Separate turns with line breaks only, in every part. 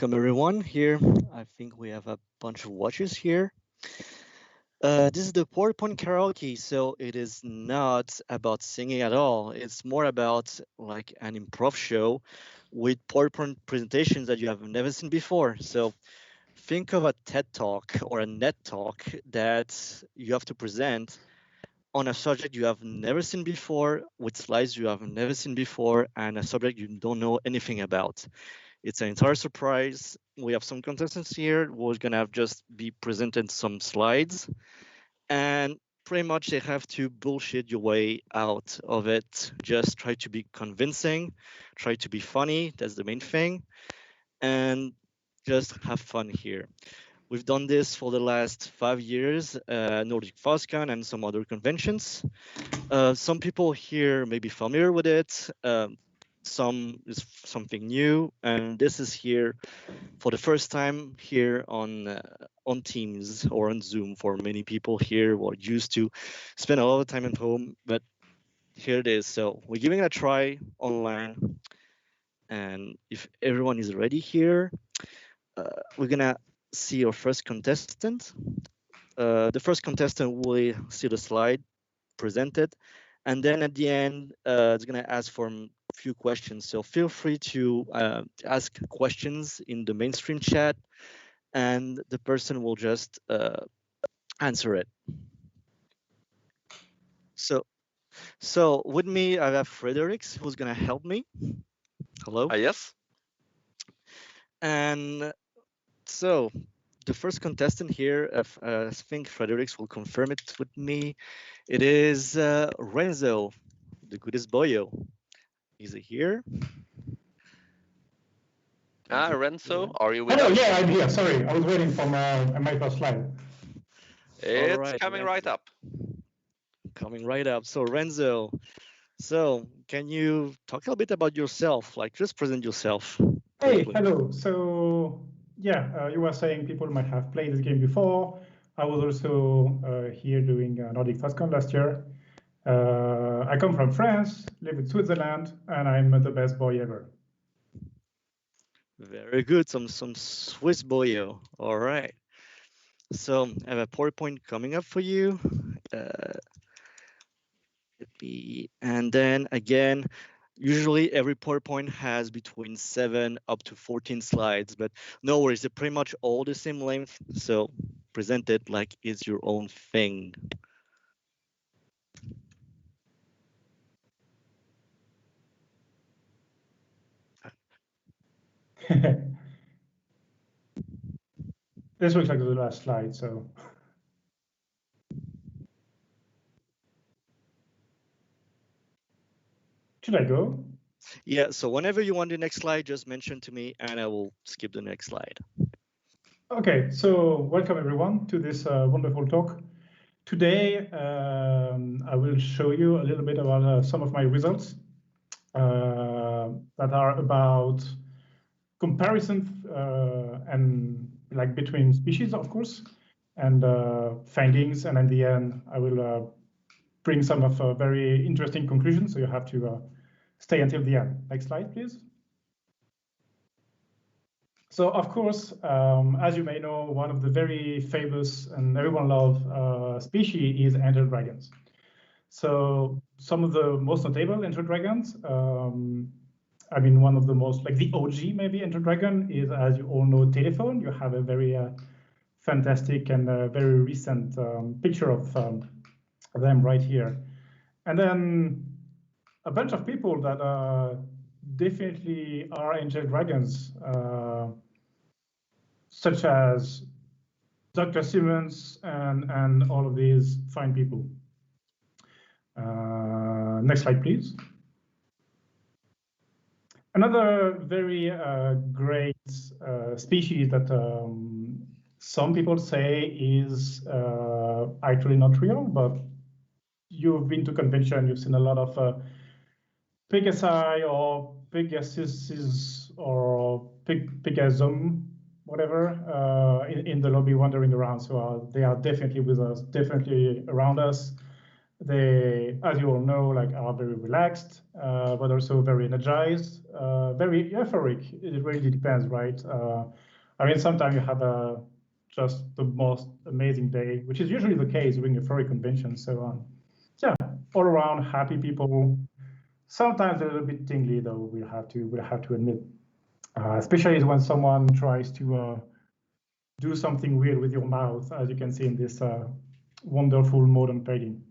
Welcome everyone here. I think we have a bunch of watchers here. This is the PowerPoint karaoke, so it is not about singing at all. It's more about like an improv show with PowerPoint presentations that you have never seen before. So think of a TED Talk or a NET Talk that you have to present on a subject you have never seen before, with slides you have never seen before, and a subject you don't know anything about. It's an entire surprise. We have some contestants here. We're gonna have just be presented some slides, and pretty much they have to bullshit your way out of it. Just try to be convincing, try to be funny. That's the main thing, and just have fun here. We've done this for the last 5 years, Nordic FOSCON and some other conventions. Some people here may be familiar with it. Some is something new, and this is here for the first time here on Teams or on Zoom for many people here who are used to spend a lot of time at home. But here it is. So we're giving it a try online, and if everyone is ready here, we're gonna see our first contestant. The first contestant will see the slide presented, and then at the end it's going to ask for a few questions, so feel free to ask questions in the mainstream chat and the person will just answer it. So with me I have Fredericks who's going to help me. Hello.
Yes.
And so the first contestant here, I think Fredericks will confirm it with me. It is Renzo, the goodest boyo. Is he here?
Renzo, are you with
us?
us?
Yeah, I'm here. Sorry, I was waiting for my first slide.
It's right, coming Renzo. Right up.
Coming right up. So Renzo, can you talk a little bit about yourself? Like, just present yourself.
Hey, hello. So yeah, you were saying people might have played this game before. I was also here doing Nordic FOSCON last year. I come from France, live in Switzerland, and I'm the best boy ever.
Very good. Some Swiss boyo. All right. So I have a PowerPoint coming up for you. And then again, usually every PowerPoint has between 7 up to 14 slides, but no worries, they're pretty much all the same length. So present it like it's your own thing.
This looks like the last slide, so. Should I go?
Yeah, so whenever you want the next slide, just mention to me and I will skip the next slide.
Okay, so welcome everyone to this wonderful talk. Today, I will show you a little bit about some of my results that are about comparison and like between species, of course, and findings. And in the end, I will bring some of very interesting conclusions. So you have to stay until the end. Next slide, please. So, of course, as you may know, one of the very famous and everyone loves species is enter dragons. So some of the most notable enter dragons, I mean, one of the most, like the OG maybe enter dragon is, as you all know, telephone. You have a very fantastic and very recent picture of them right here. And then a bunch of people that definitely are angel dragons, such as Dr. Simmons and all of these fine people. Next slide, please. Another very great species that some people say is actually not real, but you've been to convention, you've seen a lot of Pegasi or Pegasus or Pegasum, whatever, in the lobby wandering around. So they are definitely with us, definitely around us. They, as you all know, like are very relaxed, but also very energized, very euphoric. It really depends, right? I mean, sometimes you have just the most amazing day, which is usually the case during a furry convention. So yeah, all around happy people. Sometimes a little bit tingly, though. We'll have to admit, especially when someone tries to do something weird with your mouth, as you can see in this wonderful modern painting.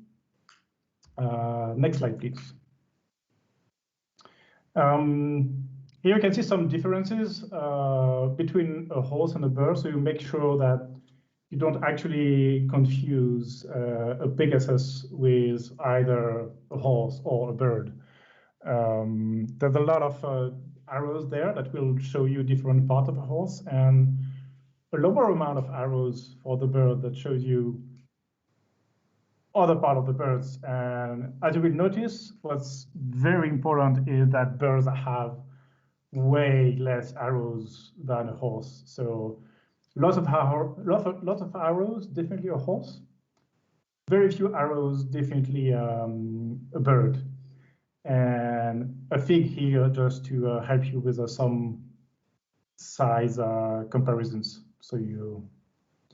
Next slide, please. Here you can see some differences between a horse and a bird, so you make sure that you don't actually confuse a Pegasus with either a horse or a bird. There's a lot of arrows there that will show you different parts of a horse, and a lower amount of arrows for the bird that shows you other part of the birds. And as you will notice, what's very important is that birds have way less arrows than a horse. So lots of arrows, definitely a horse. Very few arrows, definitely a bird. And a fig here just to help you with some size comparisons. So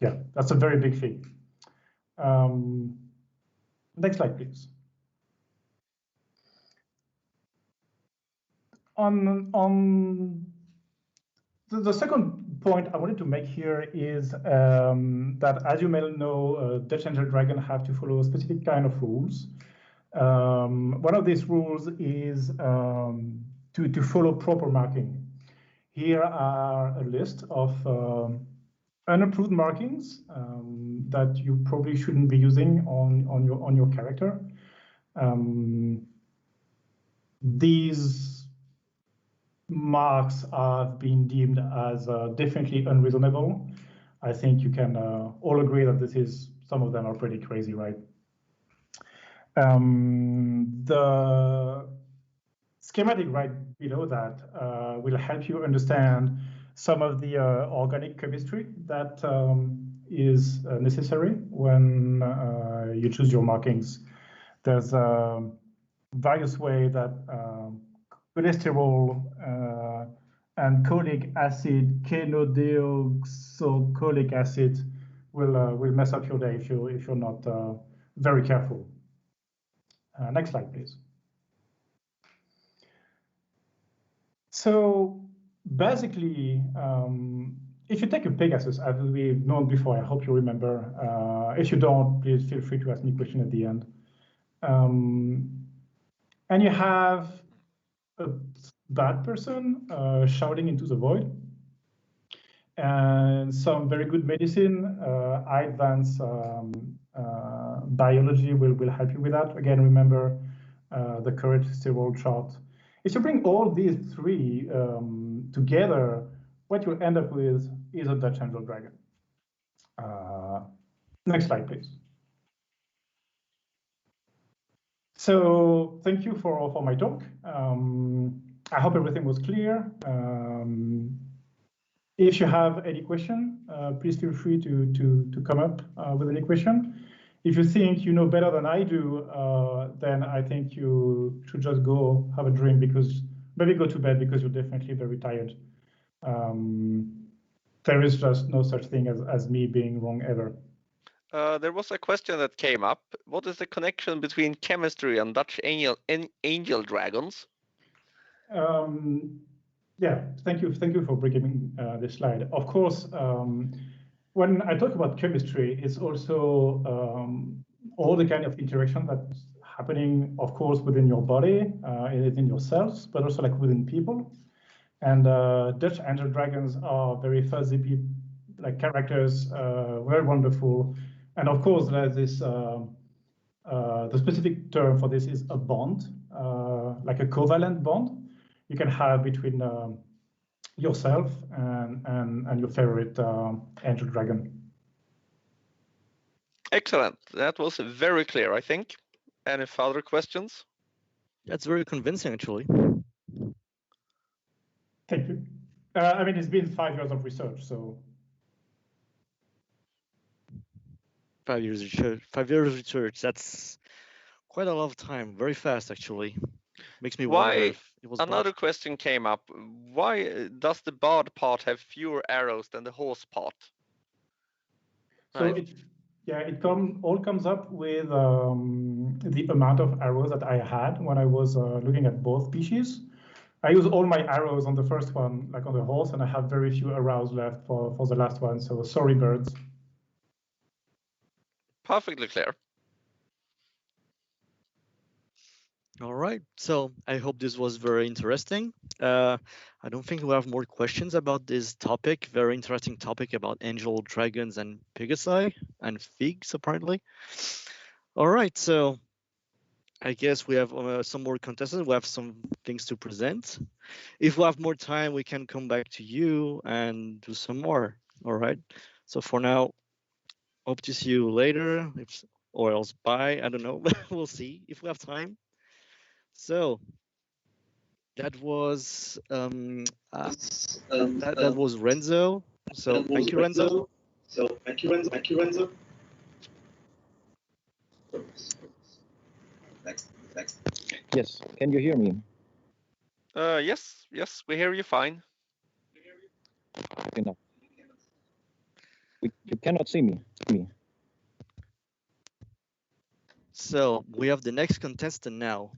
yeah, that's a very big fig. Next slide, please. On the second point I wanted to make here is that, as you may know, Dutch Angel Dragon have to follow a specific kind of rules. One of these rules is to follow proper marking. Here are a list of unapproved markings that you probably shouldn't be using on your character. These marks have been deemed as definitely unreasonable. I think you can all agree that some of them are pretty crazy, right? The schematic right below that will help you understand some of the organic chemistry that is necessary when you choose your markings. There's various ways that cholesterol and cholic acid, chenodeoxycholic acid will mess up your day if you're not very careful. Next slide, please. So basically, if you take a Pegasus, as we've known before, I hope you remember. If you don't, please feel free to ask me a question at the end. And you have a bad person shouting into the void, and some very good medicine, advanced biology will help you with that. Again, remember the cholesterol chart. If you bring all these three together, what you'll end up with is a Dutch Angel Dragon. Next slide, please. So thank you for my talk. I hope everything was clear. If you have any question, please feel free to come up with any question. If you think you know better than I do, then I think you should just go have a drink, because maybe go to bed, because you're definitely very tired. There is just no such thing as me being wrong ever.
There was a question that came up. What is the connection between chemistry and Dutch angel dragons?
Yeah, thank you for bringing this slide. Of course, when I talk about chemistry, it's also all the kind of interaction that's happening, of course, within your body, within your cells, but also like within people. And Dutch Angel Dragons are very fuzzy like characters, very wonderful. And of course, there's this, the specific term for this is a bond, like a covalent bond you can have between yourself and your favorite angel dragon.
Excellent. That was very clear, I think. Any further questions?
That's very convincing, actually.
Thank you. I mean, it's been 5 years of research, so.
5 years research. 5 years research. That's quite a lot of time, very fast actually. Makes me
Why-
wonder if it was
Another
botched.
question came up. Why does the bard part have fewer arrows than the horse part?
So
Right.
it all comes up with the amount of arrows that I had when I was looking at both species. I use all my arrows on the first one, like on the horse, and I have very few arrows left for the last one. So sorry, birds.
Perfectly clear.
All right. So I hope this was very interesting. I don't think we have more questions about this topic. Very interesting topic about angel dragons and pegasi and figs, apparently. All right. So I guess we have some more contestants. We have some things to present. If we have more time, we can come back to you and do some more. All right. So for now, hope to see you later, or else bye. I don't know. We'll see if we have time. So that was that was Renzo. So thank you, Renzo.
Thank you, Renzo. Next.
Yes, can you hear me?
Yes, we hear you fine.
Enough. You cannot see me.
So we have the next contestant now.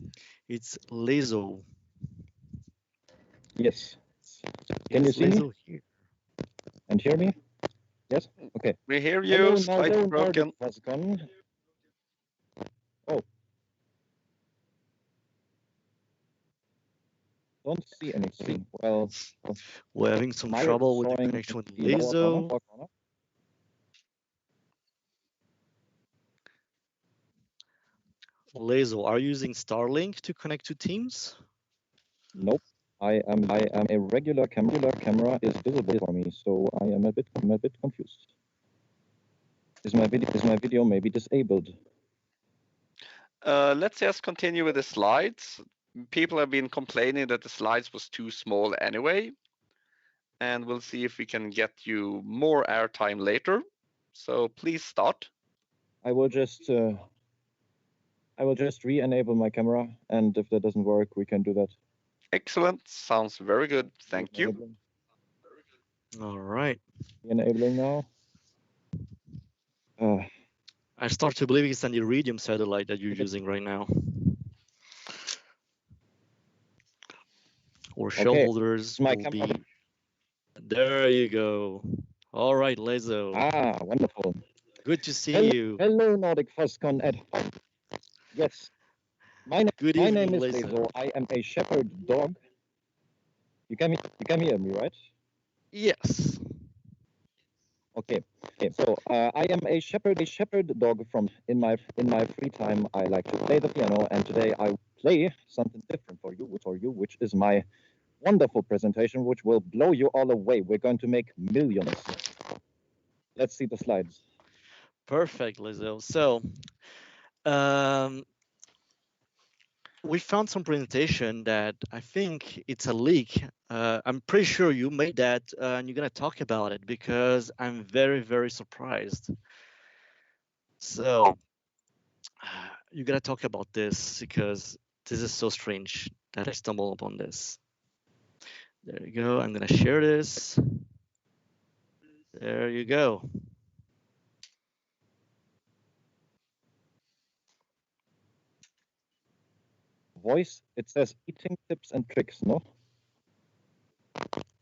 It's Leso.
Yes. Can you see me
Leso here.
and hear me? Yes? Okay.
We hear you,
Hello,
slightly
Northern
broken.
Vascon. Oh. Don't see anything. Well,
We're having some
my
trouble with the
drawing
connection with
in the lower
Leso.
corner.
Leso, are you using Starlink to connect to Teams?
Nope. I am a regular camera is visible for me, so I am a bit confused. Is my video maybe disabled?
Let's just continue with the slides. People have been complaining that the slides was too small anyway. And we'll see if we can get you more airtime later. So please start.
I will just re-enable my camera, and if that doesn't work, we can do that.
Excellent. Sounds very good. Thank you.
All right.
Enabling now.
I start to believe it's an Iridium satellite that you're using right now. Or shell
Okay.
holders
My
will
camera.
be. There you go. All right, Leso.
Ah, wonderful.
Good to see
Hello,
you.
hello, Nordic Foscon at home. Yes.
Good
My
evening,
name is
Leso.
Leso. I am a shepherd dog. You can hear me, right?
Yes.
Okay. So I am a shepherd dog from in my free time. I like to play the piano, and today I play something different for you, which is my wonderful presentation, which will blow you all away. We're going to make millions. Let's see the slides.
Perfect, Leso. So, we found some presentation that I think it's a leak. I'm pretty sure you made that and you're going to talk about it because I'm very, very surprised. So, you got to talk about this because this is so strange that I stumbled upon this. There you go. I'm going to share this. There you go.
Voice, it says eating tips and tricks, no?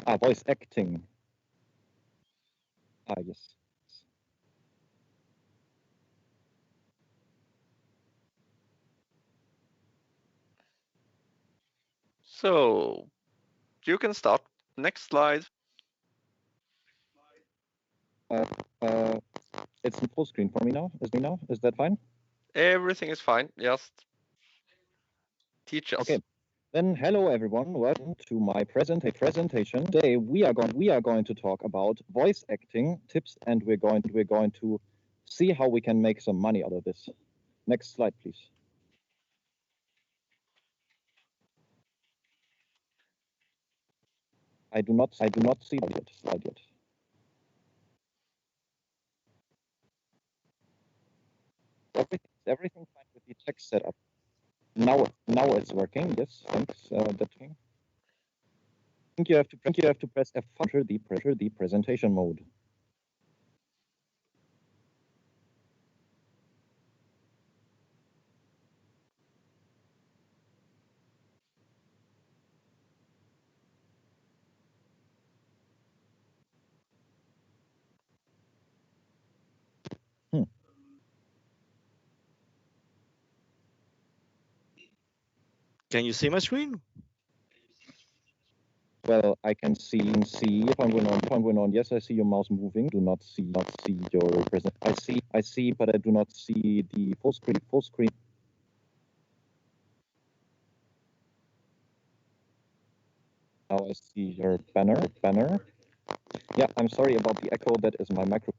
Ah, voice acting. Ah, yes.
So you can start. Next slide.
It's in full screen for me now. Is that fine?
Everything is fine. Just teach us.
Okay. Then hello everyone, welcome to my presentation. Today we are going to talk about voice acting tips, and we're going to see how we can make some money out of this. Next slide, please. I do not see the slide yet. Everything's fine with the text setup. Now it's working. Yes, thanks. That's working. I think you have to press F5 to enter the presentation mode.
Can you see my screen?
Well, I can see if I'm going on. Yes, I see your mouse moving. Do not see your present. I see, but I do not see the full screen. Now I see your banner. Yeah, I'm sorry about the echo. That is my micro.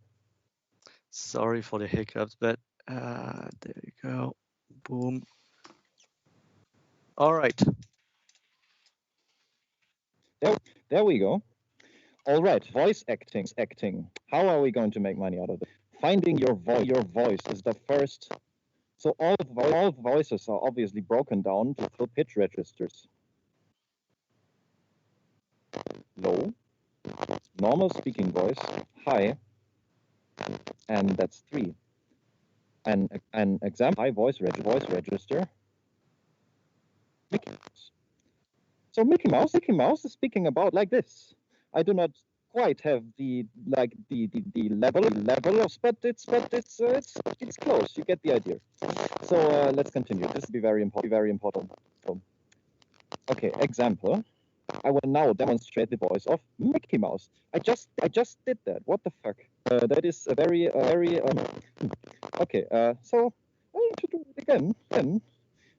Sorry for the hiccups, but there you go. Boom. All right.
There we go. All right, voice acting. How are we going to make money out of it? Finding your voice is the first. So all voices are obviously broken down to full pitch registers. Low, normal speaking voice, high, and that's 3. An example, high voice register. Mickey Mouse. So Mickey Mouse is speaking about like this. I do not quite have the level of, but it's close. You get the idea. So let's continue. This will be very important. So, okay, example. I will now demonstrate the voice of Mickey Mouse. I just did that. What the fuck? That is a very okay. So I need to do it again.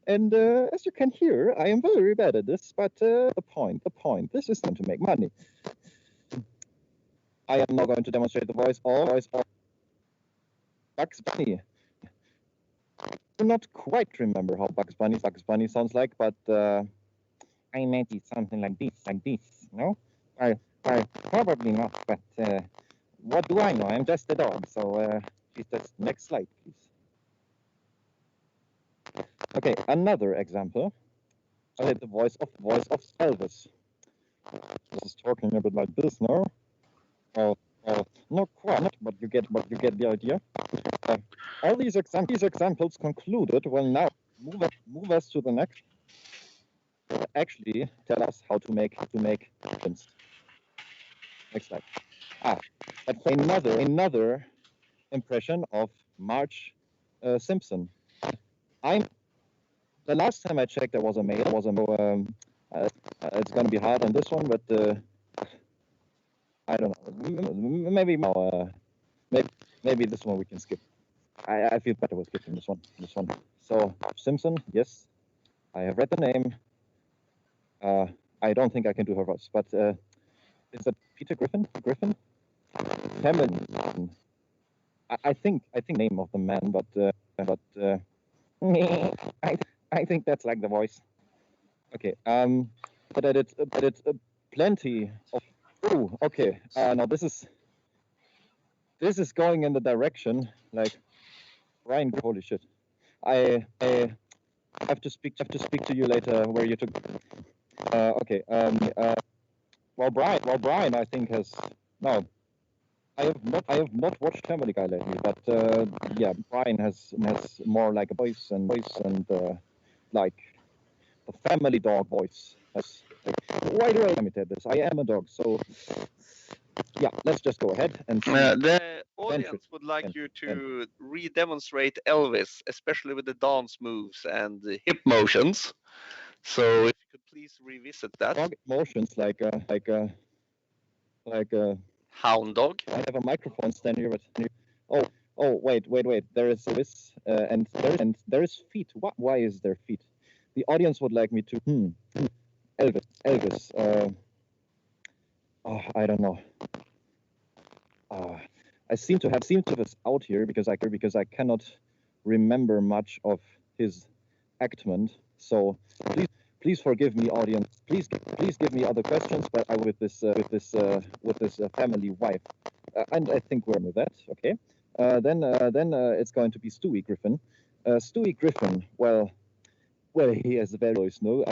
And as you can hear, I am very bad at this. But the point. This is going to make money. I am now going to demonstrate the voice of Bugs Bunny. I do not quite remember how Bugs Bunny sounds like, but I made it something like this, no? Well, probably not, but what do I know? I'm just a dog, so just next slide, please. Okay, another example. I had the voice of Elvis. This is talking a bit like this, no? Not quite, but you get the idea. All these examples concluded will now move us to the next. Actually, tell us how to make sense. Next slide. But another impression of Marge Simpson. The last time I checked, there was a male. It's gonna be hard on this one, but I don't know. Maybe maybe this one we can skip. I feel better with skipping this one. So Simpson, yes, I have read the name. I don't think I can do her voice, but is it Peter Griffin? Family. I think name of the man, but I think that's like the voice. Okay. But it's plenty of. Oh, okay. Now this is going in the direction like Ryan. Holy shit! I have to speak to you later where you took. Okay. Well, Brian, I think has no. I have not watched Family Guy lately, but yeah, Brian has more like a voice and like the family dog voice. Why do I imitate this? I am a dog, so yeah. Let's just go ahead and see.
The audience would like you to re-demonstrate Elvis, especially with the dance moves and the hip motions. So if you could please revisit that.
Dog motions like a
hound dog.
I have a microphone stand here, but oh wait. There is this and there is feet. Why is there feet? The audience would like me to Elvis. I don't know. I seem to have this out here because I cannot remember much of his actment. So please forgive me, audience. Please give me other questions. But I with this family wife, and I think we're with that. Okay. Then it's going to be Stewie Griffin. Stewie Griffin. Well, Well, he has a very voice. No,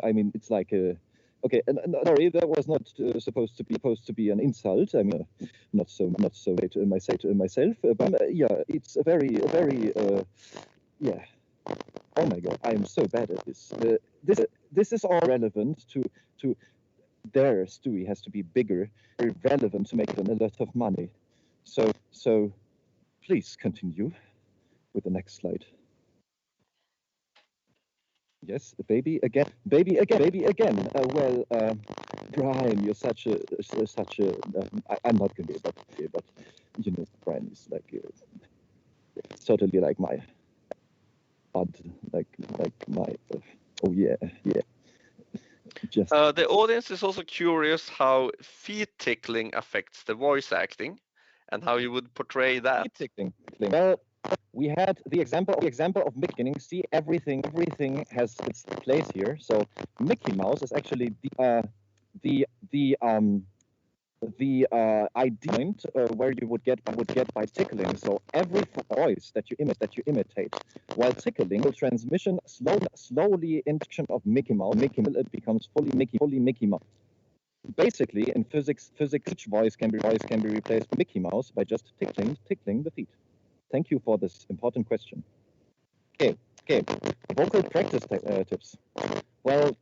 I mean, it's like a. Okay, and sorry, that was not supposed to be an insult. I mean, not so to myself. But yeah, it's a very yeah. Oh my God, I am so bad at this. This is all relevant to their story has to be bigger, very relevant to make them a lot of money. So please continue with the next slide. Yes, baby again. Well, Brian, you're such a. I'm not going to be, but you know, Brian is like totally like my odd, like my. Oh yeah. Just
The audience is also curious how feet tickling affects the voice acting, and how you would portray that.
feet tickling. Well, we had the example of Mickey. See, everything has its place here. So Mickey Mouse is actually the idea point where you would get by tickling. So every voice that you imitate while tickling, the transmission slowly induction of Mickey Mouse, it becomes fully Mickey Mouse. Basically, in physics, each voice can be replaced by Mickey Mouse by just tickling the feet. Thank you for this important question. Okay. Vocal practice tips. Well,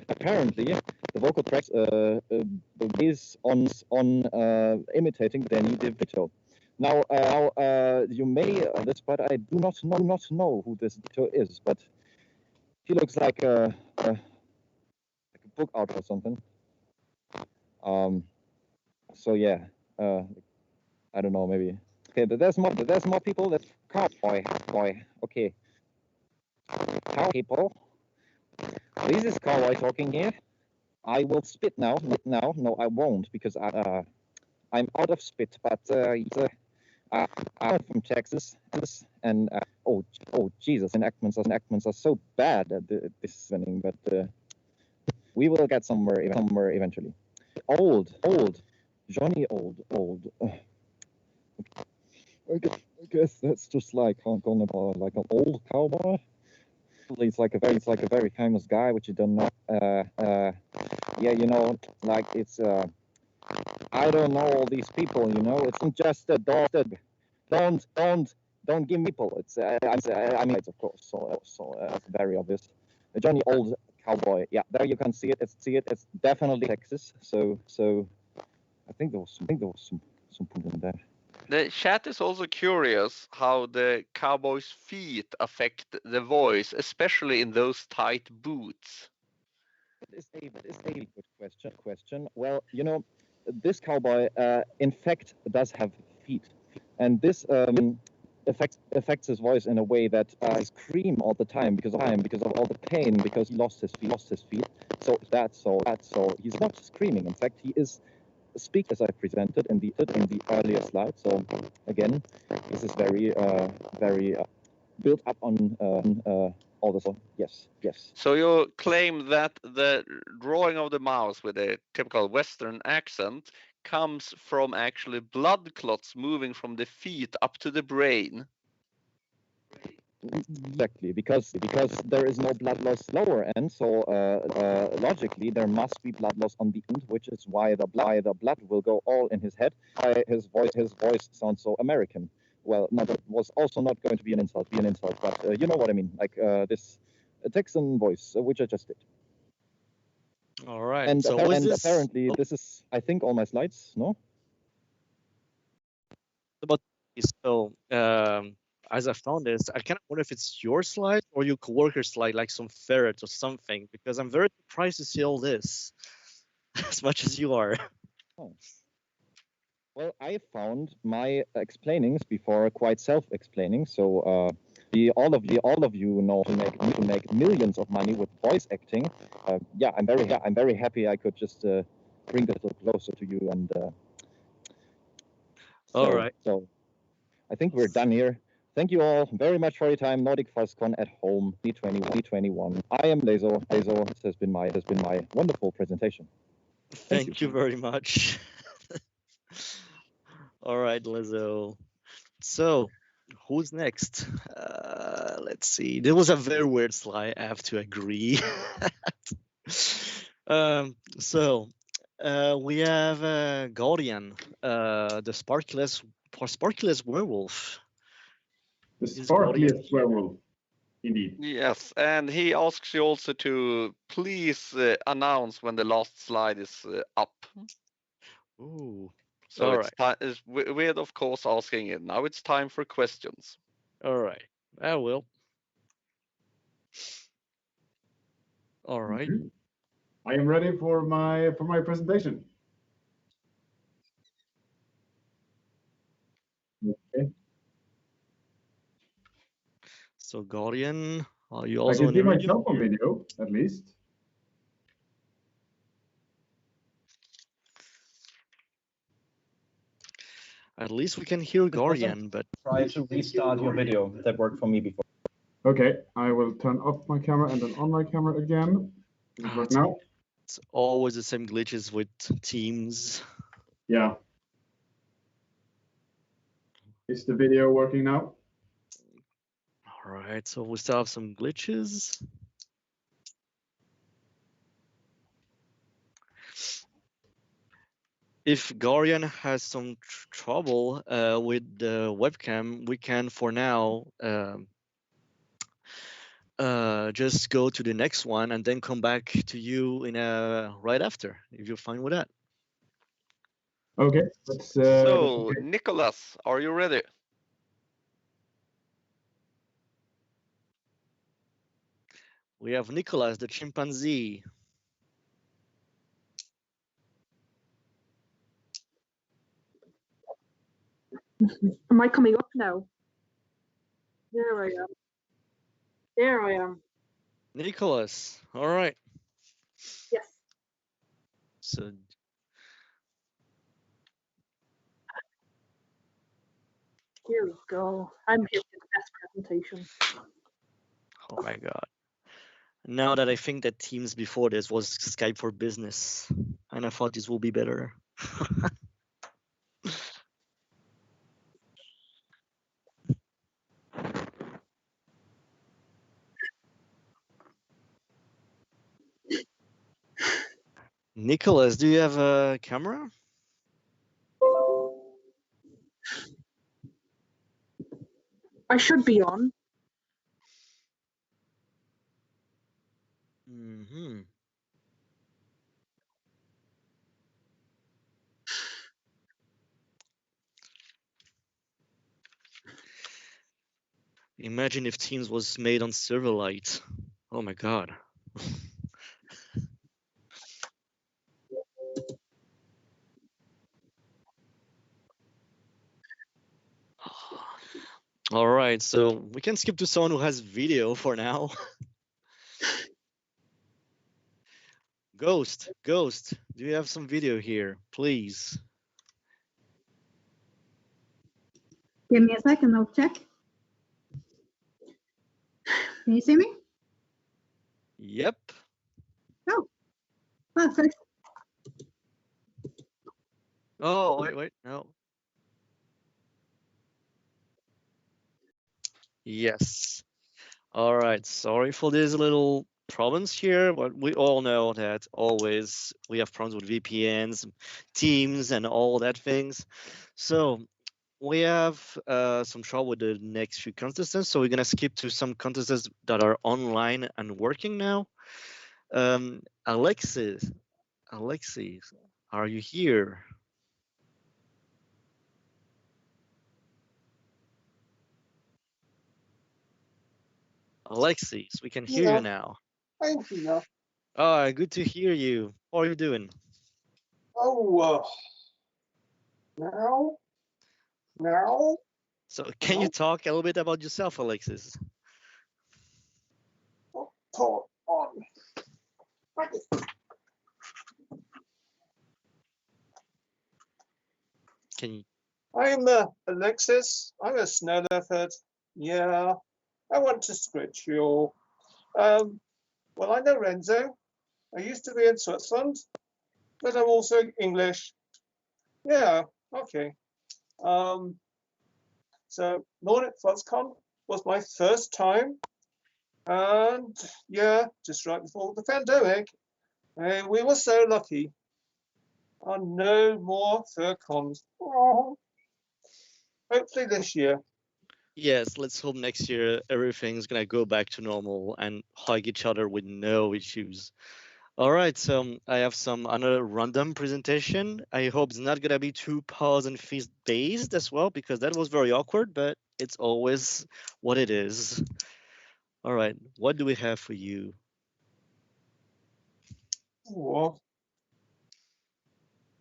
apparently, the vocal practice is on imitating Danny DeVito. Now, you may this, but I do not know who this DeVito is. But he looks like a book art or something. So yeah, I don't know, maybe. Okay, but there's more people. That's cowboy. Okay, cow people. This is cowboy talking here. I will spit now. No, I won't because I'm out of spit. But I'm from Texas, and oh Jesus, enactments are so bad at this evening. But we will get somewhere eventually. Old, Johnny, old. I guess that's just like going about like an old cowboy. He's like a very famous guy, which you don't know. Yeah, you know, like it's I don't know all these people. You know, it's not just a dog. Don't give me people. It's I mean, it's of course. So it's very obvious. Johnny Old Cowboy. Yeah, there you can see it. It's definitely Texas. So I think there was some point in there.
The chat is also curious how the cowboy's feet affect the voice, especially in those tight boots.
That is a good question. Well, you know, this cowboy, in fact, does have feet, and this affects his voice in a way that I scream all the time because of all the pain because he lost his feet. So he's not screaming. In fact, he is speak as I presented in the earlier slide. So again, this is very built up on all this. Yes.
So you claim that the drawing of the mouse with a typical Western accent comes from actually blood clots moving from the feet up to the brain.
Exactly, because there is no blood loss lower end, so logically there must be blood loss on the end, which is why the blood will go all in his head. Why his voice sounds so American. Well, no, that was also not going to be an insult, but you know what I mean, like this Texan voice, which I just did.
All right.
And,
so
apparently this is, I think, all my slides. No.
About so as I found this, I kind of wonder if it's your slide or your coworker's slide, like some ferret or something, because I'm very surprised to see all this as much as you are.
Oh. Well, I found my explainings before quite self-explaining. So all of you know to make millions of money with voice acting. Yeah, I'm very happy I could just bring it a little closer to you. And
All right.
So I think we're done here. Thank you all very much for your time. Nordic FuzzCon at home 2021. I am Leso. This has been my wonderful presentation.
Thank you very much. All right, Leso. So, who's next? Let's see. There was a very weird slide. I have to agree. So we have Gaurian, the sparkliest werewolf.
The
Is Gaurian
sparkliest werewolf, indeed.
Yes, and he asks you also to please announce when the last slide is up.
Ooh.
So
All
it's weird, of course, asking it. Now it's time for questions.
All right. I will. All right.
Mhm. I am ready for my presentation. Okay.
So Gaurian, are you
I
also
can
in
see
the video?
myself on video, at least.
At least we can hear Gaurian, but
Try to restart your video. That worked for me before.
Okay, I will turn off my camera and then on my camera again. Does it work now?
it's always the same glitches with Teams.
Yeah. Is the video working now?
All right, so we still have some glitches. If Gaurian has some trouble with the webcam, we can for now just go to the next one and then come back to you in right after, if you're fine with that.
Okay, let's.
So, Nicholas, are you ready?
We have Nicholas, the chimpanzee.
Am I coming up now? There I am. There I am.
Nicholas, all right.
Yes.
So
Here we go. I'm here for the best presentation.
oh my God. Now that I think that Teams before this was Skype for Business, and I thought this will be better. Nicholas, do you have a camera?
I should be on.
Mm-hmm. Imagine if Teams was made on Silverlight. Oh my God. All right, so we can skip to someone who has video for now. Ghost, do you have some video here, please?
Give me a second, I'll check. Can you see me?
Yep.
Oh, perfect.
Oh, wait, no. Yes. All right, sorry for these little problems here, but we all know that always we have problems with VPNs, Teams, and all that things. So we have some trouble with the next few contestants, so we're gonna skip to some contestants that are online and working now. Alexis, are you here? Alexis, we can hear you now.
Thank you.
Oh, good to hear you. How are you doing?
Oh, now.
So can you talk a little bit about yourself, Alexis?
Talk on.
Can you?
I'm Alexis. I'm a snow leopard. Yeah, I want to scratch you. Well, I know Renzo. I used to be in Switzerland, but I'm also English. Yeah, okay. So, known at FuzzCon, was my first time. And yeah, just right before the pandemic. And we were so lucky. And no more fur cons. Oh. Hopefully this year.
Yes, let's hope next year everything's gonna go back to normal and hug each other with no issues. All right, so I have some another random presentation. I hope it's not gonna be too pause and feast based as well because that was very awkward, but it's always what it is. All right, what do we have for you?
Oh.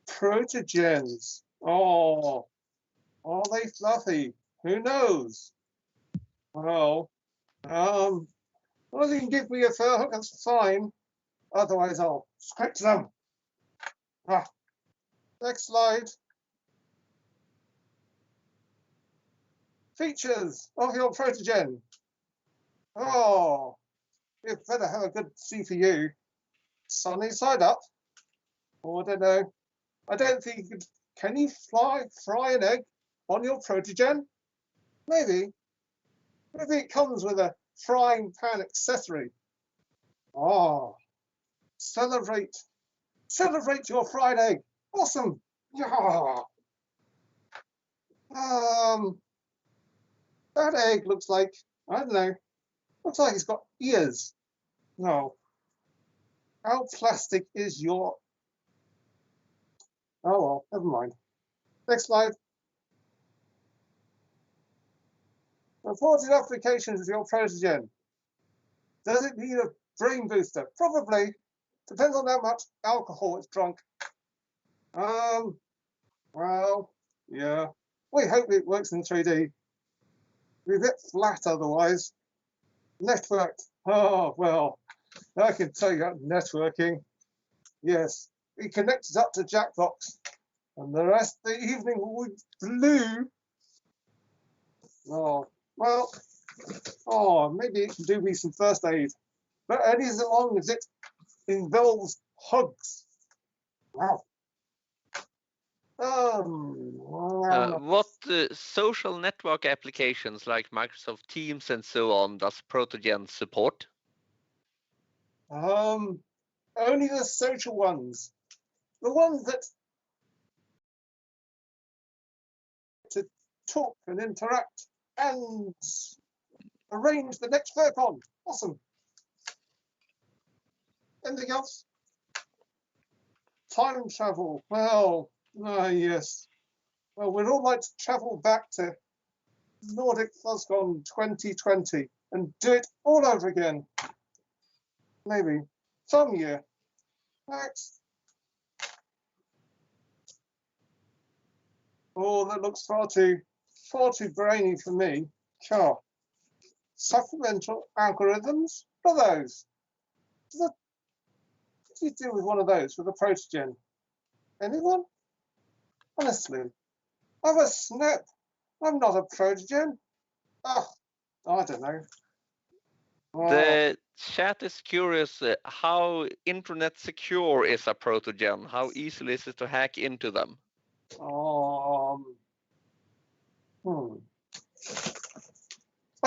Protogens. Oh, are they fluffy? Who knows? Well, well, if you can give me a fur hook, that's fine. Otherwise, I'll scratch them. Ah. Next slide. Features of your protogen. Oh, you better have a good CPU. Sunny side up. Oh, I don't know. I don't think you could. Can you fry an egg on your protogen? Maybe. Maybe it comes with a frying pan accessory. Oh, celebrate your fried egg. Awesome. Yeah. That egg looks like, I don't know, looks like it's got ears. No. How plastic is your, oh well, never mind. Next slide. Reported applications of your protogen. Does it need a brain booster? Probably. Depends on how much alcohol it's drunk. Well, yeah. We hope it works in 3D. We're a bit flat otherwise. Networked. Oh, well, I can tell you about networking. Yes, we connected up to Jackbox, and the rest of the evening will be blue. Oh, well, oh, maybe it can do me some first aid, but only as long as it involves hugs. Wow.
What social network applications like Microsoft Teams and so on does Protogen support?
Only the social ones. The ones that to talk and interact and arrange the next FurCon. Awesome. Anything else? Time travel. Well, yes. Well, we'd all like to travel back to Nordic FuzzCon 2020 and do it all over again. Maybe some year. Next. Oh, that looks far too brainy for me. Sure. Supplemental algorithms? What are those? What do you do with one of those with a protogen? Anyone? Honestly, I'm a snap. I'm not a protogen. Oh, I don't know.
The chat is curious how internet secure is a protogen? How easily is it to hack into them?
I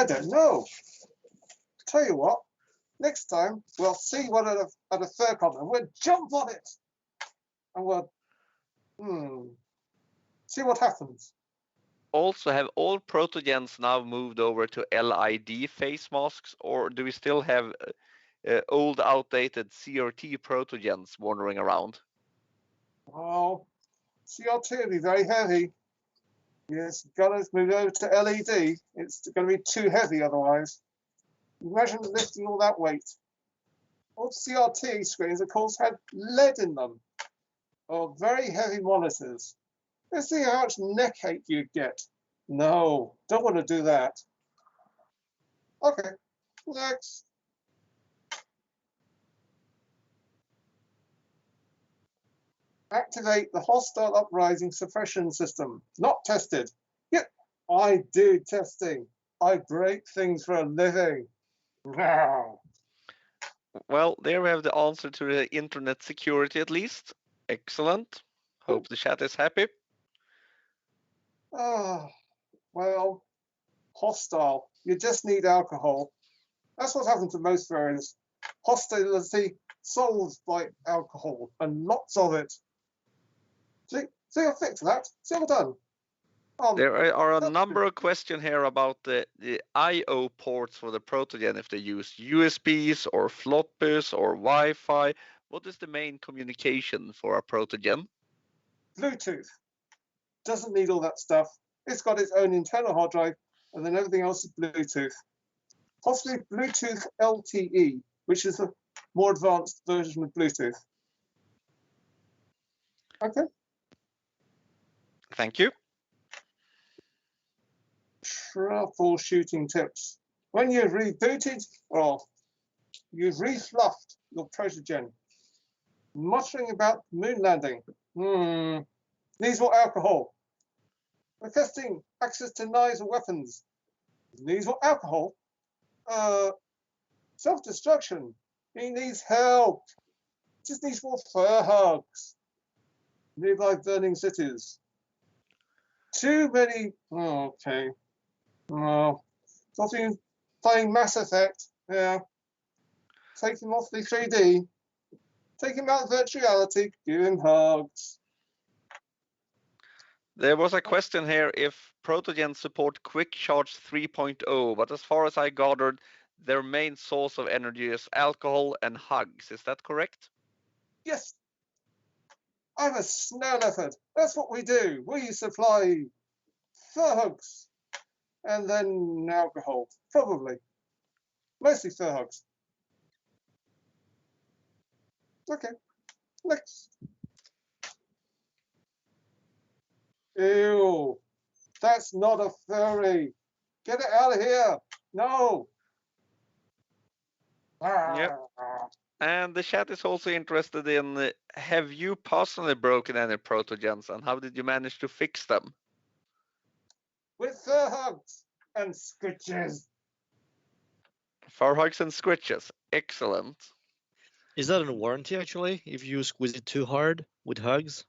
don't know. Tell you what, next time we'll see what at a FurCon and we'll jump on it and we'll see what happens.
Also, have all protogens now moved over to LID face masks, or do we still have old, outdated CRT protogens wandering around?
Oh, CRT will be very heavy. Yes, gotta move over to LED. It's going to be too heavy otherwise. Imagine lifting all that weight. Old CRT screens, of course, had lead in them. Or very heavy monitors. Let's see how much neck ache you'd get. No, don't want to do that. Okay, next. Activate the hostile uprising suppression system. Not tested. Yep, I do testing. I break things for a living. Wow.
Well, there we have the answer to the internet security at least. Excellent. Hope the chat is happy.
Well, hostile. You just need alcohol. That's what happens to most fairies. Hostility solved by alcohol and lots of it. See, I fixed that. It's all done.
There are a number of questions here about the I/O ports for the Protogen, if they use USBs or floppies or Wi-Fi. What is the main communication for a Protogen?
Bluetooth. Doesn't need all that stuff. It's got its own internal hard drive, and then everything else is Bluetooth. Possibly Bluetooth LTE, which is a more advanced version of Bluetooth. Okay.
Thank you.
Troubleshooting tips. When you've rebooted or you've refluffed your Protogen, muttering about moon landing. Needs more alcohol. Requesting access to knives or weapons. Needs more alcohol. Self-destruction. He needs help. Just needs more fur hugs. Nearby burning cities. Too many. Oh, okay. Something playing Mass Effect. Yeah. Take him off the 3D. Take him out of virtual reality. Give him hugs.
There was a question here if Protogen support Quick Charge 3.0, but as far as I gathered, their main source of energy is alcohol and hugs. Is that correct?
Yes. I'm a snow leopard. That's what we do. We supply fur hugs and then alcohol, probably. Mostly fur hugs. Okay, next. Ew, that's not a furry. Get it out of here. No.
Yep. And the chat is also interested in, have you personally broken any Protogens and how did you manage to fix them?
With fur hugs and scritches.
Fur hugs and scritches. Excellent.
Is that a warranty actually? If you squeeze it too hard with hugs?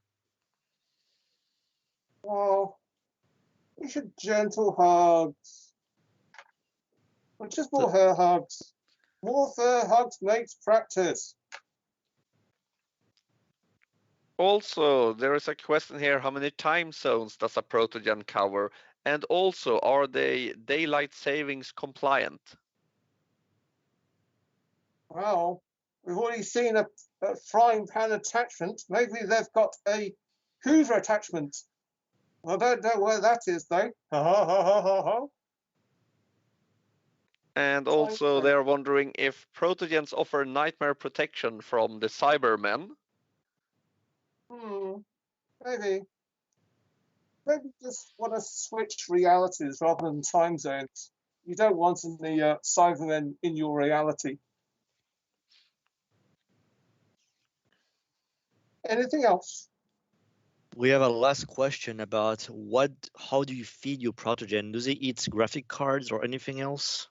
Well, you should gentle hugs. Or just more fur hugs. More fur hugs makes practice.
Also, there is a question here, how many time zones does a Protogen cover? And also, are they daylight savings compliant?
Well, we've already seen a frying pan attachment. Maybe they've got a Hoover attachment. I don't know where that is, though. Ha ha ha ha ha ha.
And also, they're wondering if Protogens offer nightmare protection from the Cybermen.
Maybe. Maybe just want to switch realities rather than time zones. You don't want any Cybermen in your reality. Anything else?
We have a last question about how do you feed your Protogen? Does it eat graphic cards or anything else?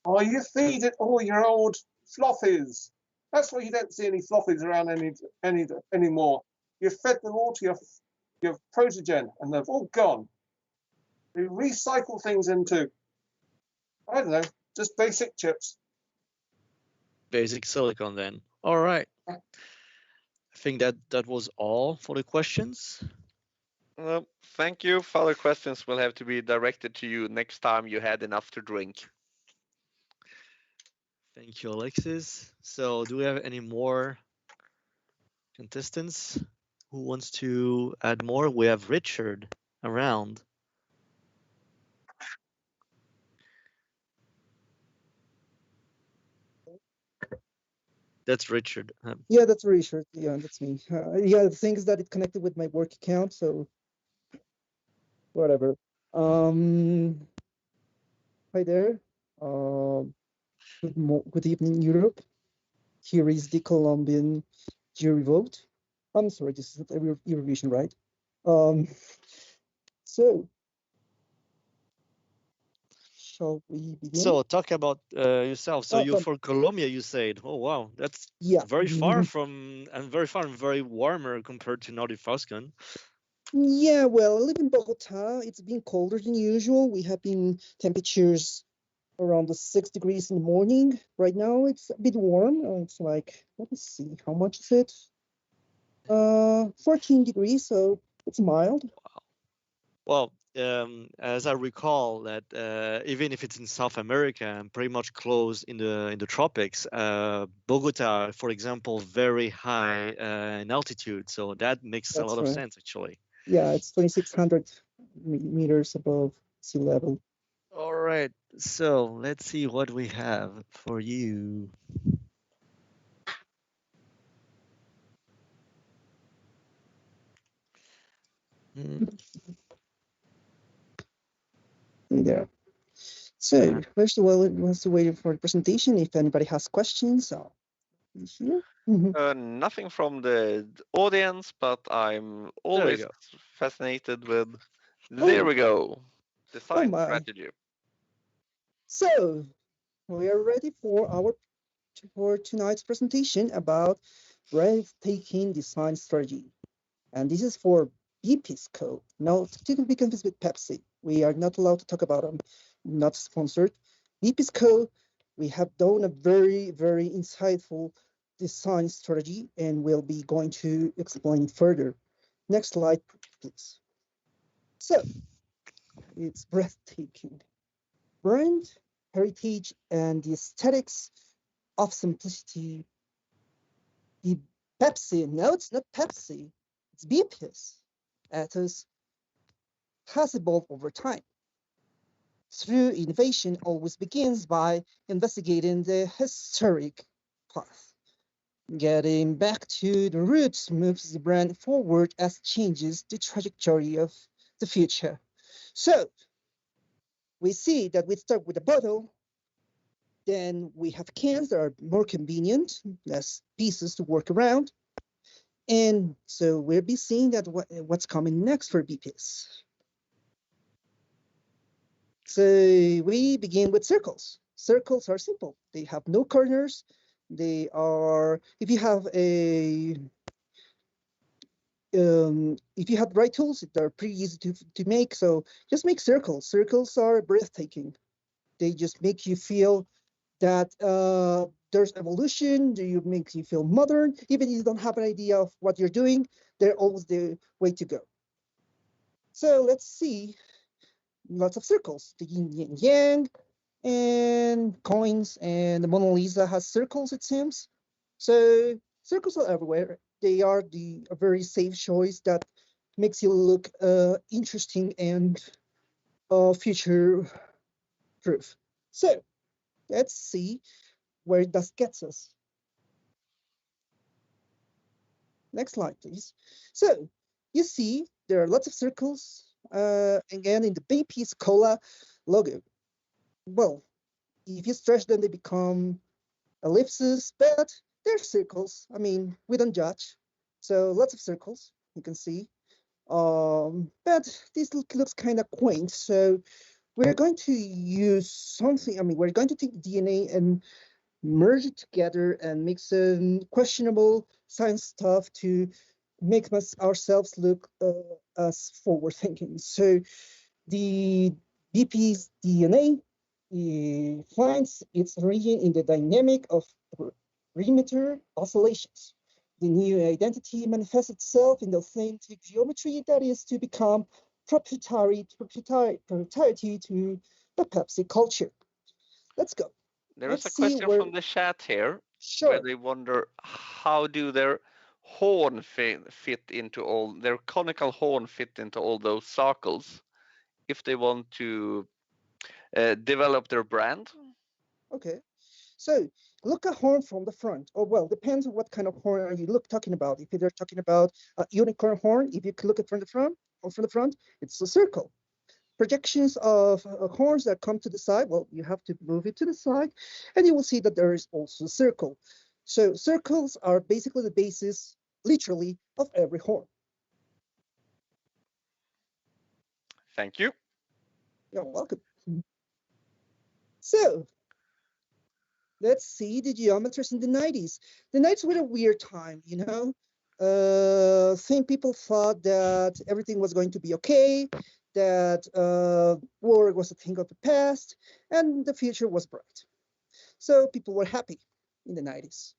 Oh, you feed it all your old floppies. That's why you don't see any floppies around anymore. You fed them all to your Protogen, and they've all gone. We recycle things into, I don't know, just basic chips.
Basic silicon then. All right. I think that was all for the questions.
Thank you. Further questions will have to be directed to you next time you had enough to drink.
Thank you, Alexis. So do we have any more contestants who wants to add more? We have Richard around. That's Richard.
Yeah, that's Richard. Yeah, that's me. Yeah, the thing is that it connected with my work account, so whatever. Hi there. Good evening, Europe. Here is the Colombian jury vote. I'm sorry, this is Eurovision, right? So, shall we begin?
So talk about yourself. So you're from Colombia, you said. Oh wow, that's very far from and very warmer compared to Nordic Foscon.
Yeah, well, I live in Bogota. It's been colder than usual. We have been temperatures around the 6 degrees in the morning. Right now, it's a bit warm. It's like, let me see, how much is it? 14 degrees, so it's mild.
Well, as I recall, that even if it's in South America and pretty much close in the tropics, Bogota, for example, very high in altitude, so that makes a
That's
lot of
right.
sense actually.
Yeah, it's 2,600 meters above sea level.
All right, so let's see what we have for you. Hmm.
There. So, first of all, let's wait for the presentation. If anybody has questions, I'll be here.
Nothing from the audience, but I'm always
go.
fascinated with. There we go. Design
my.
strategy.
So, we are ready for tonight's presentation about breathtaking design strategy. And this is for BPSCO. Now, to be confused with Pepsi. We are not allowed to talk about them, not sponsored. BPSCO, we have done a very, very insightful design strategy, and we'll be going to explain further. Next slide, please. So, it's breathtaking. Brand, heritage, and the aesthetics of simplicity. The Pepsi, no, it's not Pepsi, it's BPS. Ethos has evolved over time. Through innovation always begins by investigating the historic path. Getting back to the roots moves the brand forward as changes the trajectory of the future. So we see that we start with a bottle, then we have cans that are more convenient, less pieces to work around. And so we'll be seeing that what's coming next for BPS. So we begin with circles. Circles are simple. They have no corners. They are, if you have the right tools, they're pretty easy to make. So just make circles. Circles are breathtaking. They just make you feel that there's evolution. They make you feel modern. Even if you don't have an idea of what you're doing, they're always the way to go. So let's see. Lots of circles. The yin and yang, and coins, and the Mona Lisa has circles, it seems. So circles are everywhere. They are a very safe choice that makes you look interesting and future proof. So let's see where this gets us. Next slide, please. So you see there are lots of circles again in the BP's Cola logo. Well, if you stretch them, they become ellipses, but they're circles. I mean, we don't judge. So lots of circles, you can see. But this looks kind of quaint. So we're going to use something. I mean, we're going to take DNA and merge it together and make some questionable science stuff to make ourselves look as forward thinking. So the BP's DNA finds its origin in the dynamic of perimeter oscillations. The new identity manifests itself in the authentic geometry that is to become proprietary to the Pepsi culture. Let's go.
There is
Let's
a
see
question
where.
from the chat here
Sure.
where they wonder how do their horn fit into all their conical horn fit into all those circles if they want to develop their brand.
Okay. So look at horn from the front. Oh, well, depends on what kind of horn are you talking about. If you're talking about a unicorn horn, if you look at from the front, it's a circle. Projections of horns that come to the side, well, you have to move it to the side, and you will see that there is also a circle. So circles are basically the basis, literally, of every horn.
Thank you.
You're welcome. So let's see the geometers in the 90s. The 90s were a weird time, you know. Some people thought that everything was going to be okay, that war was a thing of the past, and the future was bright. So people were happy in the 90s.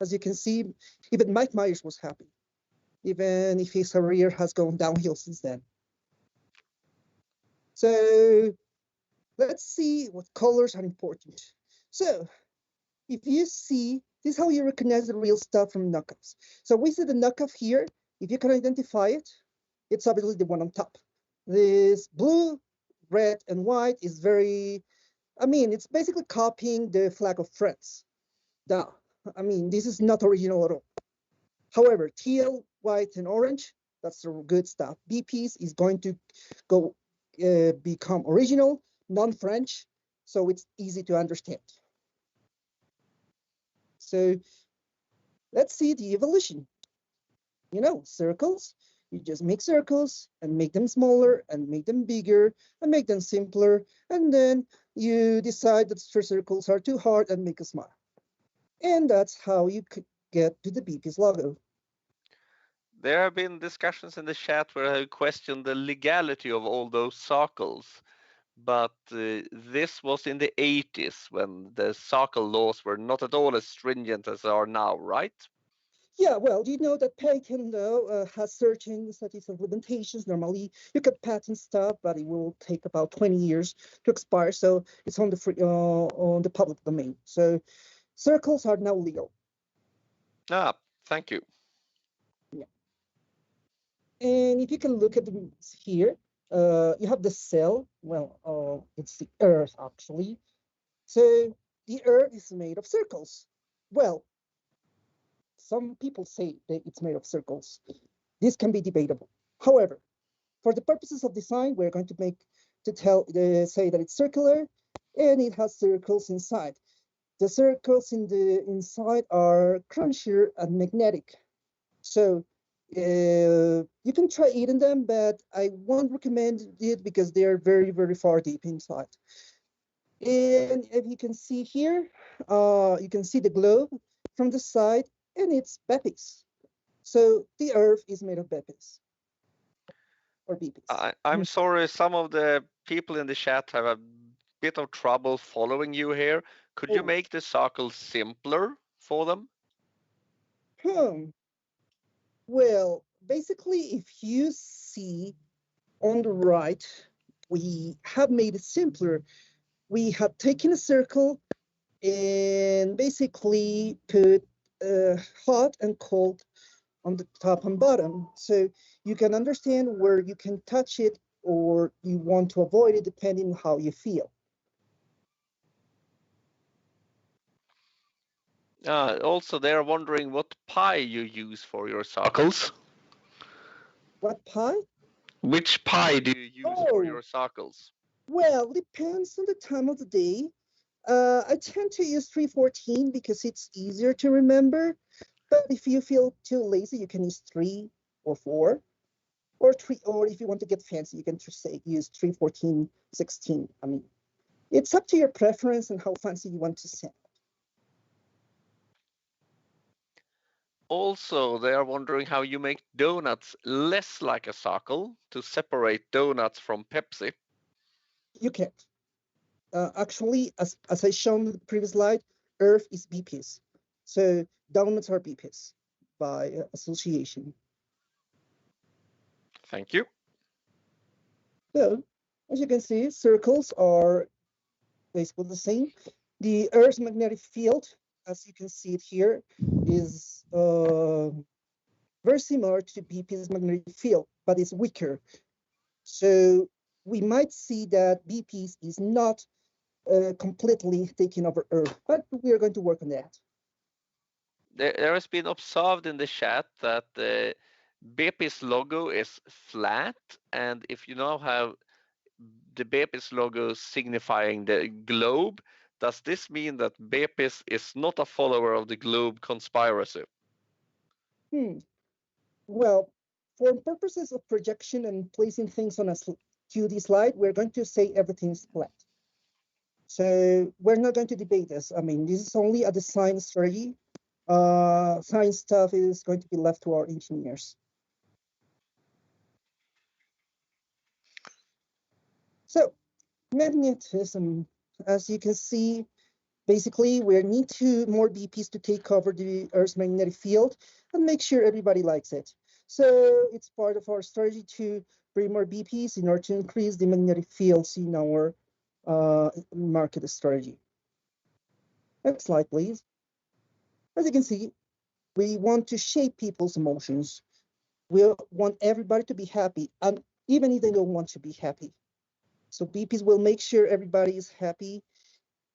As you can see, even Mike Myers was happy, even if his career has gone downhill since then. So let's see what colors are important. So if you see, this is how you recognize the real stuff from knockoffs. So we see the knockoff here. If you can identify it, it's obviously the one on top. This blue, red, and white is very, it's basically copying the flag of France. Duh. This is not original at all. However, teal, white, and orange, that's the good stuff. BPs is going to go become original, non-French, so it's easy to understand. So let's see the evolution. Circles, you just make circles and make them smaller and make them bigger and make them simpler. And then you decide that circles are too hard and make a smile. And that's how you could get to the BP's logo.
There have been discussions in the chat where I questioned the legality of all those circles. But this was in the 80s when the circle laws were not at all as stringent as they are now, right?
Yeah, well, you know that patent law has certain statutes of limitations. Normally, you can patent stuff, but it will take about 20 years to expire. So it's on the public domain. So circles are now legal.
Thank you.
Yeah. And if you can look at here, you have the cell. Well, it's the Earth actually. So the Earth is made of circles. Well, some people say that it's made of circles. This can be debatable. However, for the purposes of design, we're going to say that it's circular and it has circles inside. The circles in the inside are crunchier and magnetic. So you can try eating them, but I won't recommend it because they're very, very far deep inside. And if you can see here, you can see the globe from the side, and it's Bepis. So the Earth is made of Bepis. Or BPs.
I'm sorry, some of the people in the chat have a bit of trouble following you here. Could you make the circle simpler for them?
Well, basically, if you see on the right, we have made it simpler. We have taken a circle and basically put hot and cold on the top and bottom. So you can understand where you can touch it or you want to avoid it depending on how you feel.
Also, they're wondering what pie you use for your circles.
What pie?
Which pie do you use for your circles?
Well, depends on the time of the day. I tend to use 314 because it's easier to remember. But if you feel too lazy, you can use 3 or 4. Or 3, or if you want to get fancy, you can just use 314, 16. It's up to your preference and how fancy you want to sound.
Also, they are wondering how you make donuts less like a circle to separate donuts from Pepsi.
You can't. Actually, as I shown in the previous slide, Earth is BPs. So donuts are BPs by association.
Thank you.
So, as you can see, circles are basically the same. The Earth's magnetic field, as you can see it here, is very similar to BP's magnetic field, but it's weaker. So we might see that BP's is not completely taking over Earth, but we are going to work on that.
There has been observed in the chat that the BP's logo is flat, and if you now have the BP's logo signifying the globe, does this mean that BP's is not a follower of the globe conspiracy?
Well, for purposes of projection and placing things on a 2D slide, we're going to say everything is flat. So we're not going to debate this. This is only a design strategy. science stuff is going to be left to our engineers. So magnetism, as you can see, basically we need more BPs to take over the Earth's magnetic field and make sure everybody likes it. So it's part of our strategy to bring more BPs in order to increase the magnetic fields in our market strategy. Next slide, please. As you can see, we want to shape people's emotions. We want everybody to be happy, and even if they don't want to be happy. So BPs will make sure everybody is happy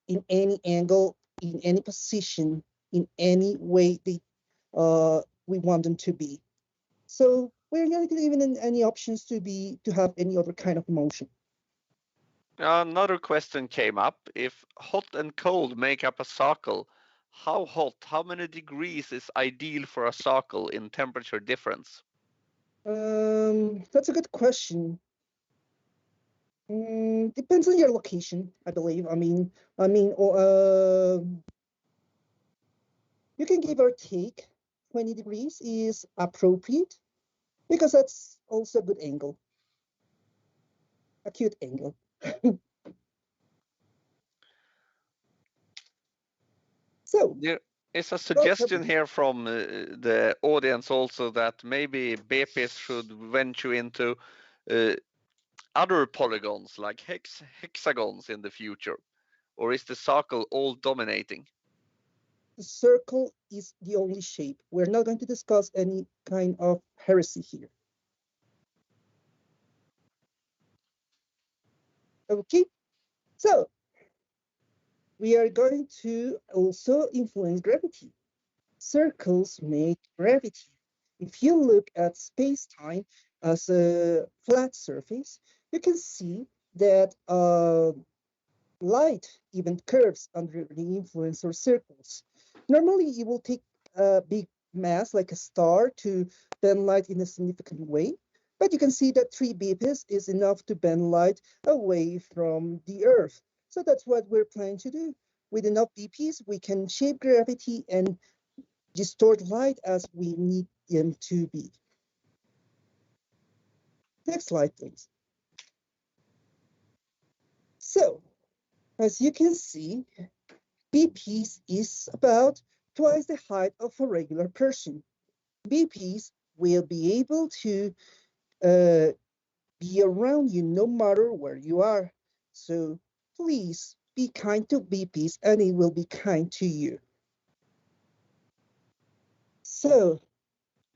in any angle, in any position, in any way we want them to be. So we're not giving them any options to have any other kind of emotion.
Another question came up. If hot and cold make up a circle, how hot, how many degrees is ideal for a circle in temperature difference?
That's a good question. Depends on your location, I believe. You can give or take 20 degrees is appropriate because that's also a good angle, a cute angle. So
there is a suggestion here from the audience also that maybe BPs should venture into other polygons like hexagons in the future, or is the circle all dominating?
The circle is the only shape. We're not going to discuss any kind of heresy here. Okay, so we are going to also influence gravity. Circles make gravity. If you look at space-time as a flat surface, you can see that light even curves under the influence of circles. Normally, it will take a big mass like a star to bend light in a significant way, but you can see that 3 BPs is enough to bend light away from the Earth. So that's what we're planning to do. With enough BPs, we can shape gravity and distort light as we need them to be. Next slide, please. So, as you can see, BPs is about twice the height of a regular person. BPs will be able to be around you no matter where you are. So please be kind to BPs and it will be kind to you. So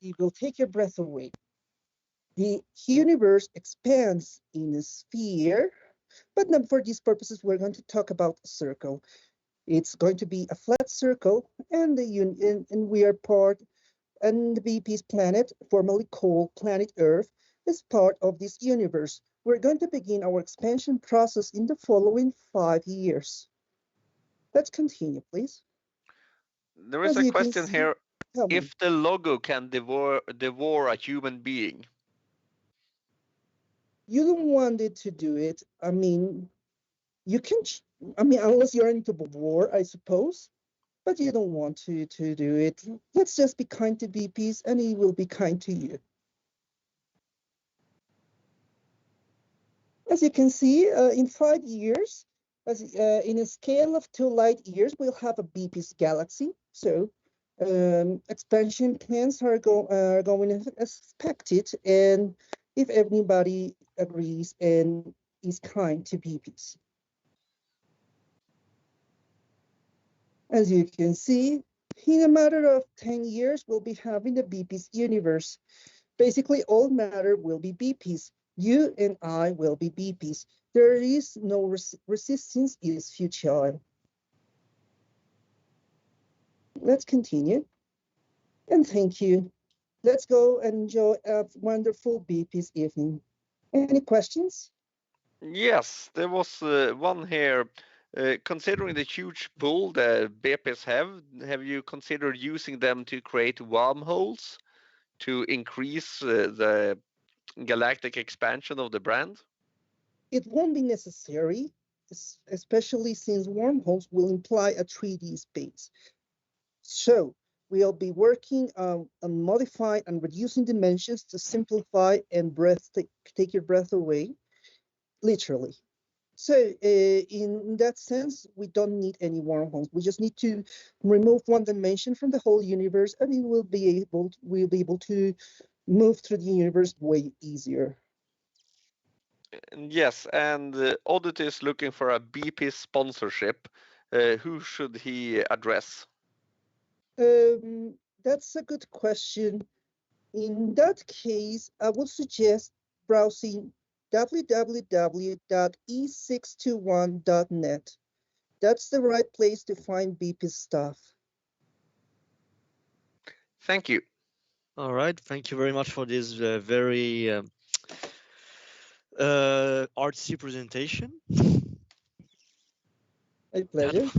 it will take your breath away. The universe expands in a sphere, but not for these purposes. We're going to talk about a circle. It's going to be a flat circle, and we are part, and the BP's planet, formerly called planet Earth, is part of this universe. We're going to begin our expansion process in the following 5 years. Let's continue, please.
There is a question here. If the logo can devour a human being.
You don't want it to do it. You can, unless you're into war, I suppose, but you don't want to do it. Let's just be kind to BPs and he will be kind to you. As you can see, in 5 years, in a scale of 2 light years, we'll have a BP's galaxy. So expansion plans are going as expected, and if everybody agrees and is kind to BPs. As you can see, in a matter of 10 years, we'll be having the BP's universe. Basically, all matter will be BP's. You and I will be BP's. There is no resistance, it is futile. Let's continue. And thank you. Let's go and enjoy a wonderful BP's evening. Any questions?
Yes, there was one here. Considering the huge pool that BPs have you considered using them to create wormholes to increase the galactic expansion of the brand?
It won't be necessary, especially since wormholes will imply a 3D space. So we'll be working on modifying and reducing dimensions to simplify and take your breath away, literally. So in that sense, we don't need any wormholes. We just need to remove one dimension from the whole universe, and we'll be able to move through the universe way easier.
Yes, and Oddity is looking for a BP sponsorship. Who should he address?
That's a good question. In that case, I would suggest browsing www.e621.net. That's the right place to find BP's stuff.
Thank you.
All right. Thank you very much for this very artsy presentation.
A pleasure.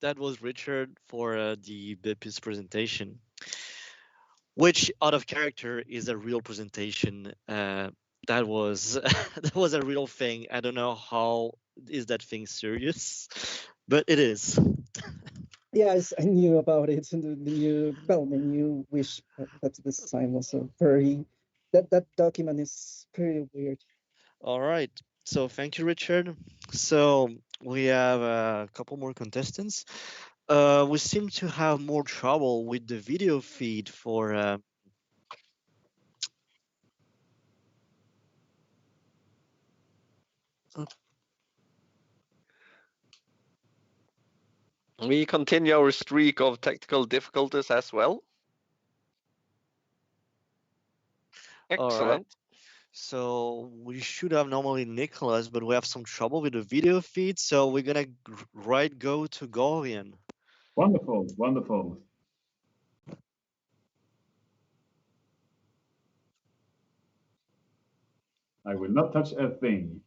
That was Richard for the BIP's presentation, which out of character is a real presentation. That was that was a real thing. I don't know how is that thing serious, but it is.
Yes, I knew about it, and the new menu wish that this time was a very that document is pretty weird.
All right. So thank you, Richard. So we have a couple more contestants. We seem to have more trouble with the video feed for.
We continue our streak of technical difficulties as well. Excellent.
All right. So we should have normally Nicholas, but we have some trouble with the video feed. So we're gonna go to Gaurian.
Wonderful, wonderful. I will not touch a thing.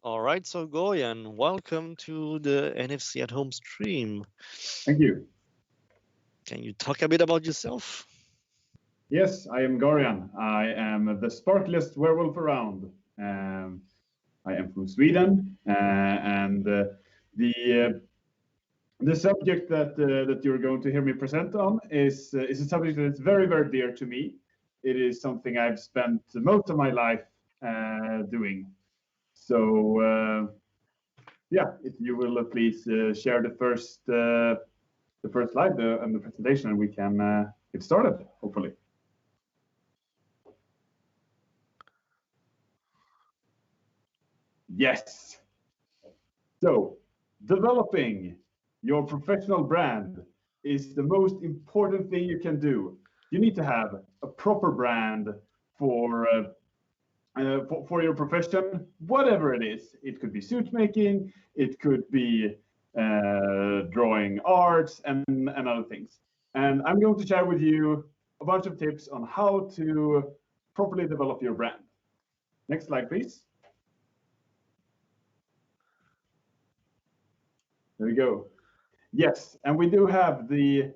All right, so Gaurian, welcome to the NFC at Home stream.
Thank you.
Can you talk a bit about yourself?
Yes, I am Gaurian. I am the sparkliest werewolf around. I am from Sweden, and the subject that you're going to hear me present on is a subject that is very, very dear to me. It is something I've spent most of my life doing. So yeah, if you will please share the first slide and the presentation, and we can get started, hopefully. Yes. So developing your professional brand is the most important thing you can do. You need to have a proper brand for your profession, whatever it is. It could be suit making, it could be drawing arts and other things. And I'm going to share with you a bunch of tips on how to properly develop your brand. Next slide, please. There we go. Yes, and we do have the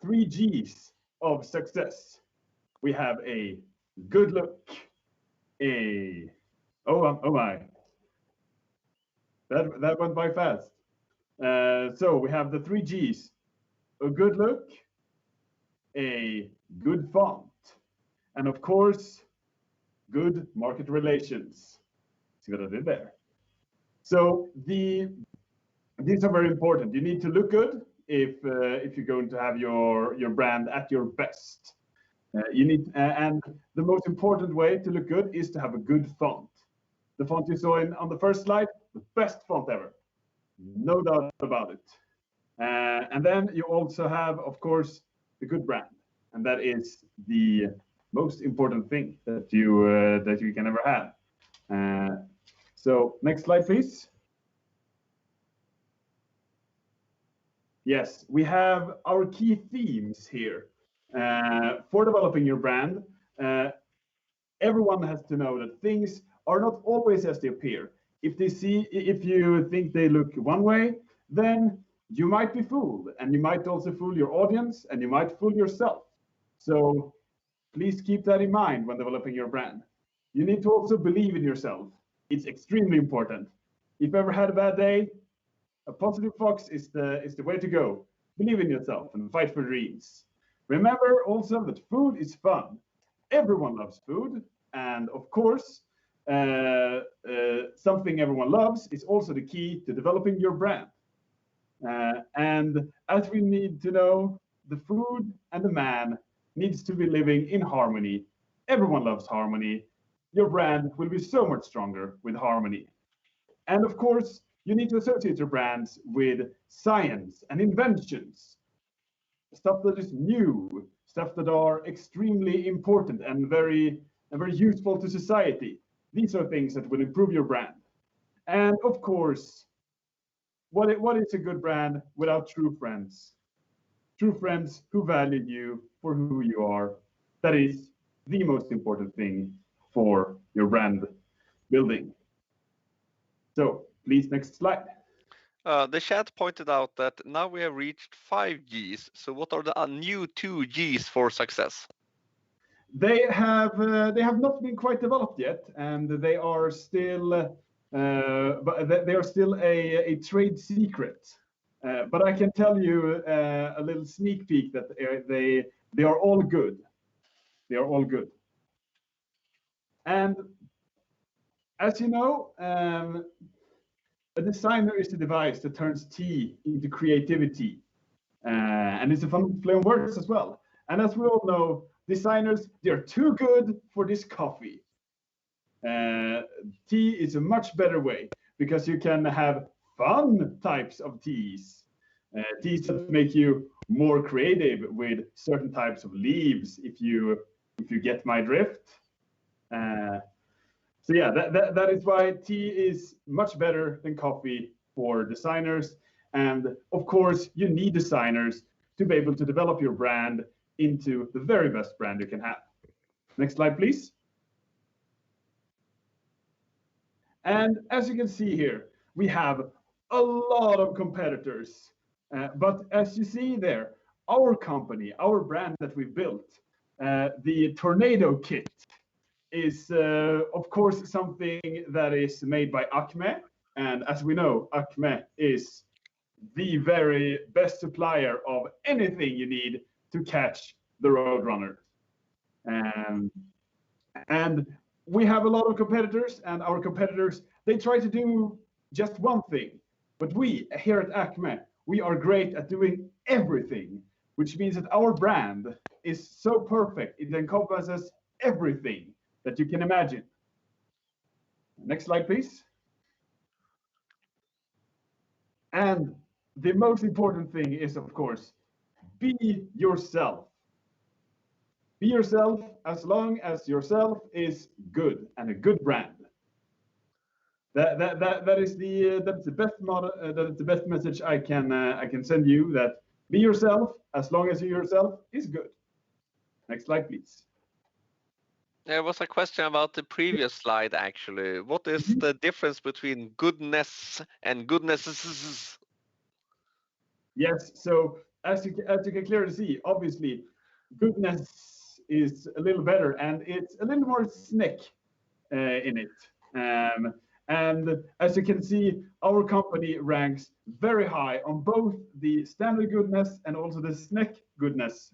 3 G's of success. We have a good look, oh my, that went by fast. So we have the 3 G's: a good look, a good font, and of course, good market relations. See what I did there? So these are very important. You need to look good if you're going to have your brand at your best. And the most important way to look good is to have a good font. The font you saw on the first slide, the best font ever, no doubt about it. And then you also have, of course, the good brand, and that is the most important thing that you can ever have. So next slide, please. Yes, we have our key themes here for developing your brand. Everyone has to know that things are not always as they appear. If you think they look one way, then you might be fooled, and you might also fool your audience, and you might fool yourself. So please keep that in mind when developing your brand. You need to also believe in yourself. It's extremely important. If you ever had a bad day, A positive fox is the way to go. Believe in yourself and fight for dreams. Remember also that food is fun. Everyone loves food, and of course, something everyone loves is also the key to developing your brand. And as we need to know, the food and the man needs to be living in harmony. Everyone loves harmony. Your brand will be so much stronger with harmony. And of course, you need to associate your brands with science and inventions, stuff that is new, stuff that are extremely important and very useful to society. These are things that will improve your brand. And of course, what is a good brand without true friends? True friends who value you for who you are. That is the most important thing for your brand building. So please, next slide.
The chat pointed out that now we have reached 5 Gs. So what are the new 2 Gs for success?
They have not been quite developed yet, and they are still a trade secret. But I can tell you a little sneak peek that they are all good. They are all good. And as you know, a designer is the device that turns tea into creativity. And it's a fun play on words as well. And as we all know, designers, they're too good for this coffee. Tea is a much better way because you can have fun types of teas. Teas that make you more creative with certain types of leaves, if you get my drift. So yeah, that is why tea is much better than coffee for designers. And of course, you need designers to be able to develop your brand into the very best brand you can have. Next slide, please. And as you can see here, we have a lot of competitors. But as you see there, our company, our brand that we built, the Tornado Kit, is of course something that is made by Acme. And as we know, Acme is the very best supplier of anything you need to catch the Roadrunner. And we have a lot of competitors, and our competitors, they try to do just one thing. But we here at Acme, we are great at doing everything, which means that our brand is so perfect. It encompasses everything that you can imagine. Next slide, please. And the most important thing is, of course, be yourself. Be yourself as long as yourself is good and a good brand. That is the best model. That is the best message I can send you. That be yourself as long as you yourself is good. Next slide, please.
There was a question about the previous slide, actually. What is the difference between goodness and goodnesses?
Yes, so as you can clearly see, obviously, goodness is a little better, and it's a little more snack in it. And as you can see, our company ranks very high on both the standard goodness and also the snack goodness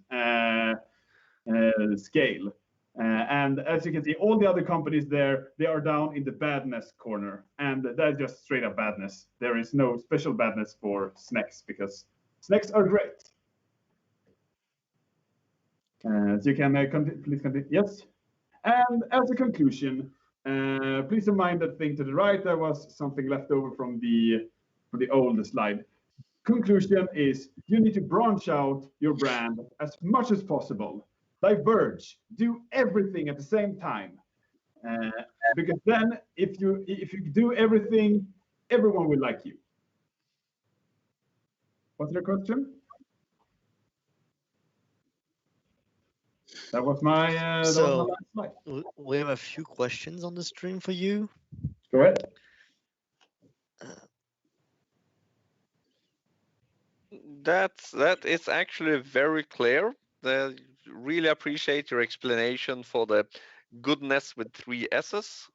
scale. And as you can see, all the other companies there, they are down in the badness corner. And that's just straight up badness. There is no special badness for snacks because snacks are great. So you can please continue. Yes. And as a conclusion, please don't mind that thing to the right. There was something left over from the old slide. Conclusion is you need to branch out your brand as much as possible. Diverge, do everything at the same time, because then if you do everything, everyone will like you. What's your question? That was my last slide.
We have a few questions on the stream for you.
Go ahead.
That is actually very clear. Really appreciate your explanation for the goodness with 3 S's.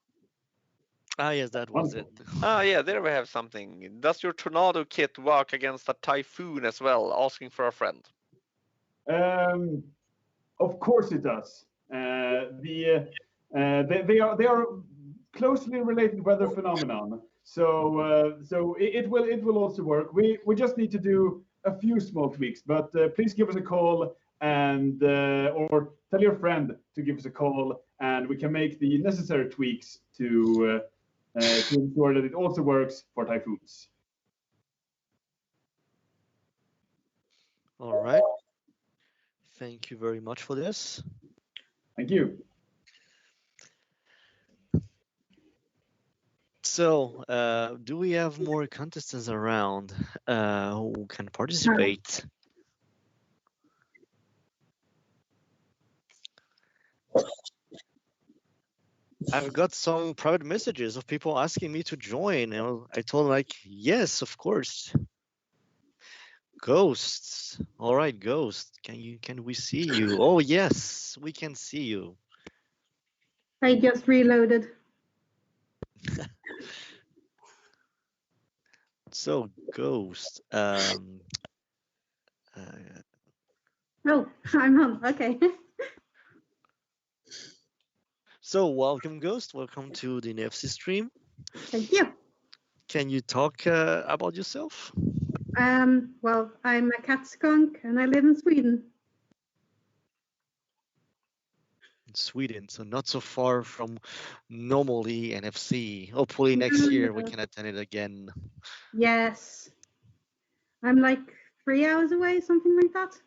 Ah, yes, that was it.
Wonderful.
Ah, yeah, there we have something. Does your tornado kit work against a typhoon as well? Asking for a friend.
Of course it does. They are closely related weather phenomenon. So it will also work. We just need to do a few small tweaks. But please give us a call and or tell your friend to give us a call, and we can make the necessary tweaks to ensure that it also works for typhoons.
All right. Thank you very much for this.
Thank you.
So, do we have more contestants around who can participate? I've got some private messages of people asking me to join. I told them, like, yes, of course. Ghosts. All right, Ghost. Can we see you? Oh yes, we can see you.
I just reloaded.
So, Ghost.
Oh, I'm on. Okay.
So, welcome, Ghost. Welcome to the NFC stream.
Thank you.
Can you talk about yourself?
Well, I'm a cat skunk and I live in Sweden.
Sweden, so not so far from normally NFC. Hopefully next year we can attend it again.
Yes. I'm like 3 hours away, something like that.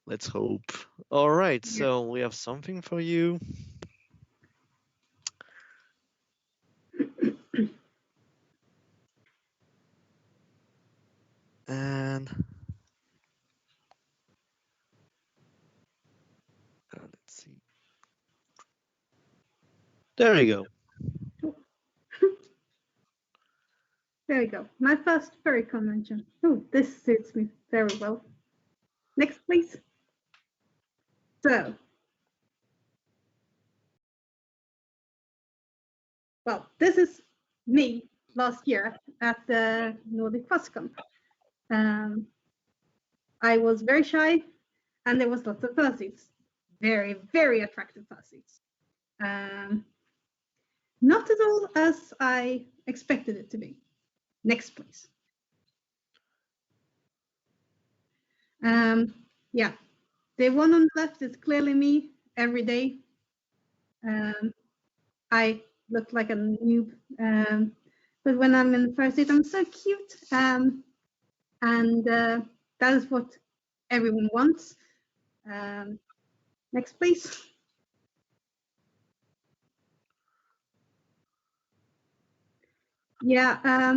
Let's hope. All right, so we have something for you. And let's see. There you go.
There we go. My first furry convention. Oh, this suits me very well. Next, please. So, well, this is me last year at the Nordic FuzzCon. I was very shy, and there was lots of fuzzies. Very, very attractive fuzzies. Not at all as I expected it to be. Next, please. Yeah, the one on the left is clearly me every day. I look like a noob, but when I'm in the first seat, I'm so cute. And that is what everyone wants. Next, please. Yeah,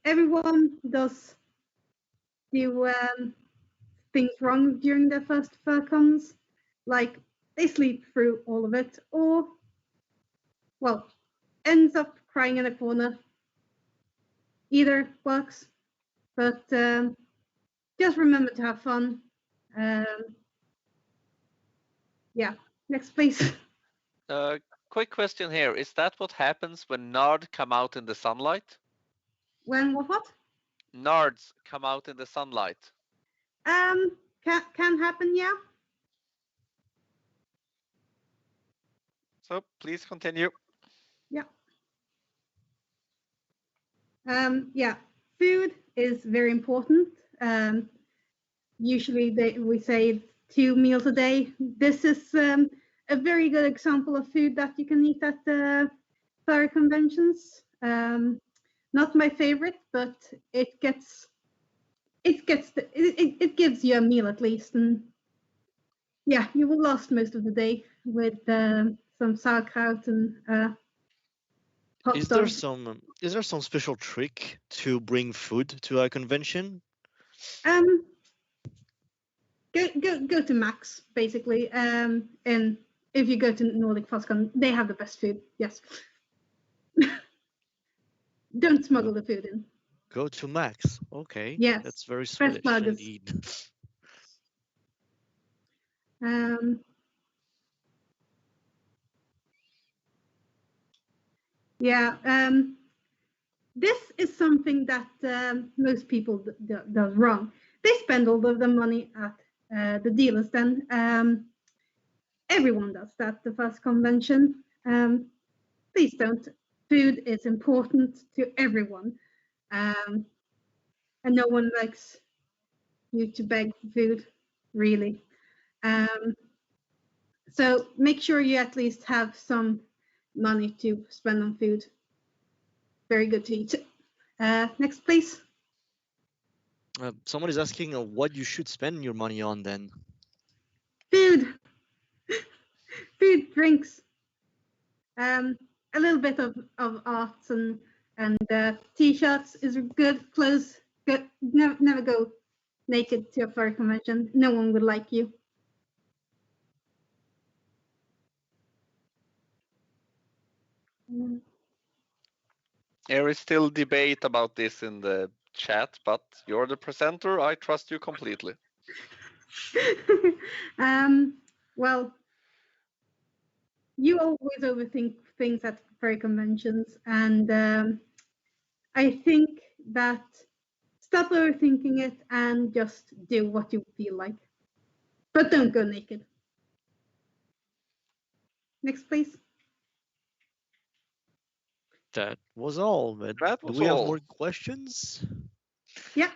everyone does do things wrong during their first furcons, like they sleep through all of it, or, well, ends up crying in a corner. Either works, but just remember to have fun. Yeah, next please.
Quick question here. Is that what happens when Nard come out in the sunlight?
When what?
Nards come out in the sunlight.
Can happen, yeah.
So please continue.
Yeah. Yeah, food is very important. Usually we say 2 meals a day. This is a very good example of food that you can eat at the furry conventions. Not my favorite, but it gives you a meal at least, and yeah, you will last most of the day with some sauerkraut and hot
Is there some special trick to bring food to a convention?
Go to Max basically, and if you go to Nordic FuzzCon, they have the best food. Yes. Don't smuggle the food in.
Go to Max. Okay.
Yes.
That's very Swedish indeed.
Yeah. This is something that most people does wrong. They spend all of the money at the dealer's den. Everyone does that. The first convention. Please don't. Food is important to everyone, and no one likes you to beg for food, really. So make sure you at least have some money to spend on food. Very good to eat. Next, please.
Someone is asking what you should spend your money on then.
Food. Food, drinks. A little bit of arts and t-shirts is good. Clothes. Good. Never go naked to a furry convention. No one would like you.
There is still debate about this in the chat, but you're the presenter. I trust you completely.
Well, you always overthink things at furry conventions, and I think that stop overthinking it and just do what you feel like. But don't go naked. Next, please.
That was all. But do we have more questions?
Yeah.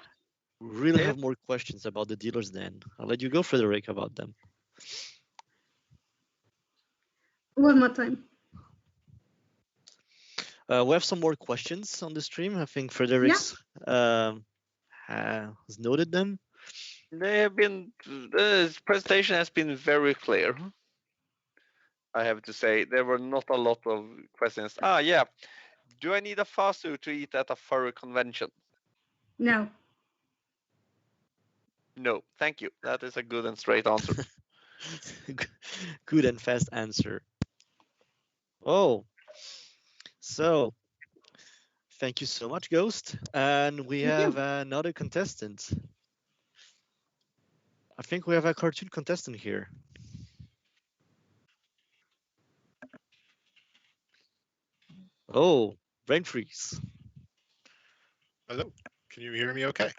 We really have more questions about the dealers then. I'll let you go, Frederick, about them.
One more time.
We have some more questions on the stream. I think Frederick's has noted them.
They have been. The presentation has been very clear. I have to say there were not a lot of questions. Yeah. Do I need a fast food to eat at a furry convention?
No.
No, thank you. That is a good and straight answer.
Good and fast answer. Oh, so thank you so much, Ghost. And we have another contestant. I think we have a cartoon contestant here. Oh, brain freeze.
Hello, can you hear me okay?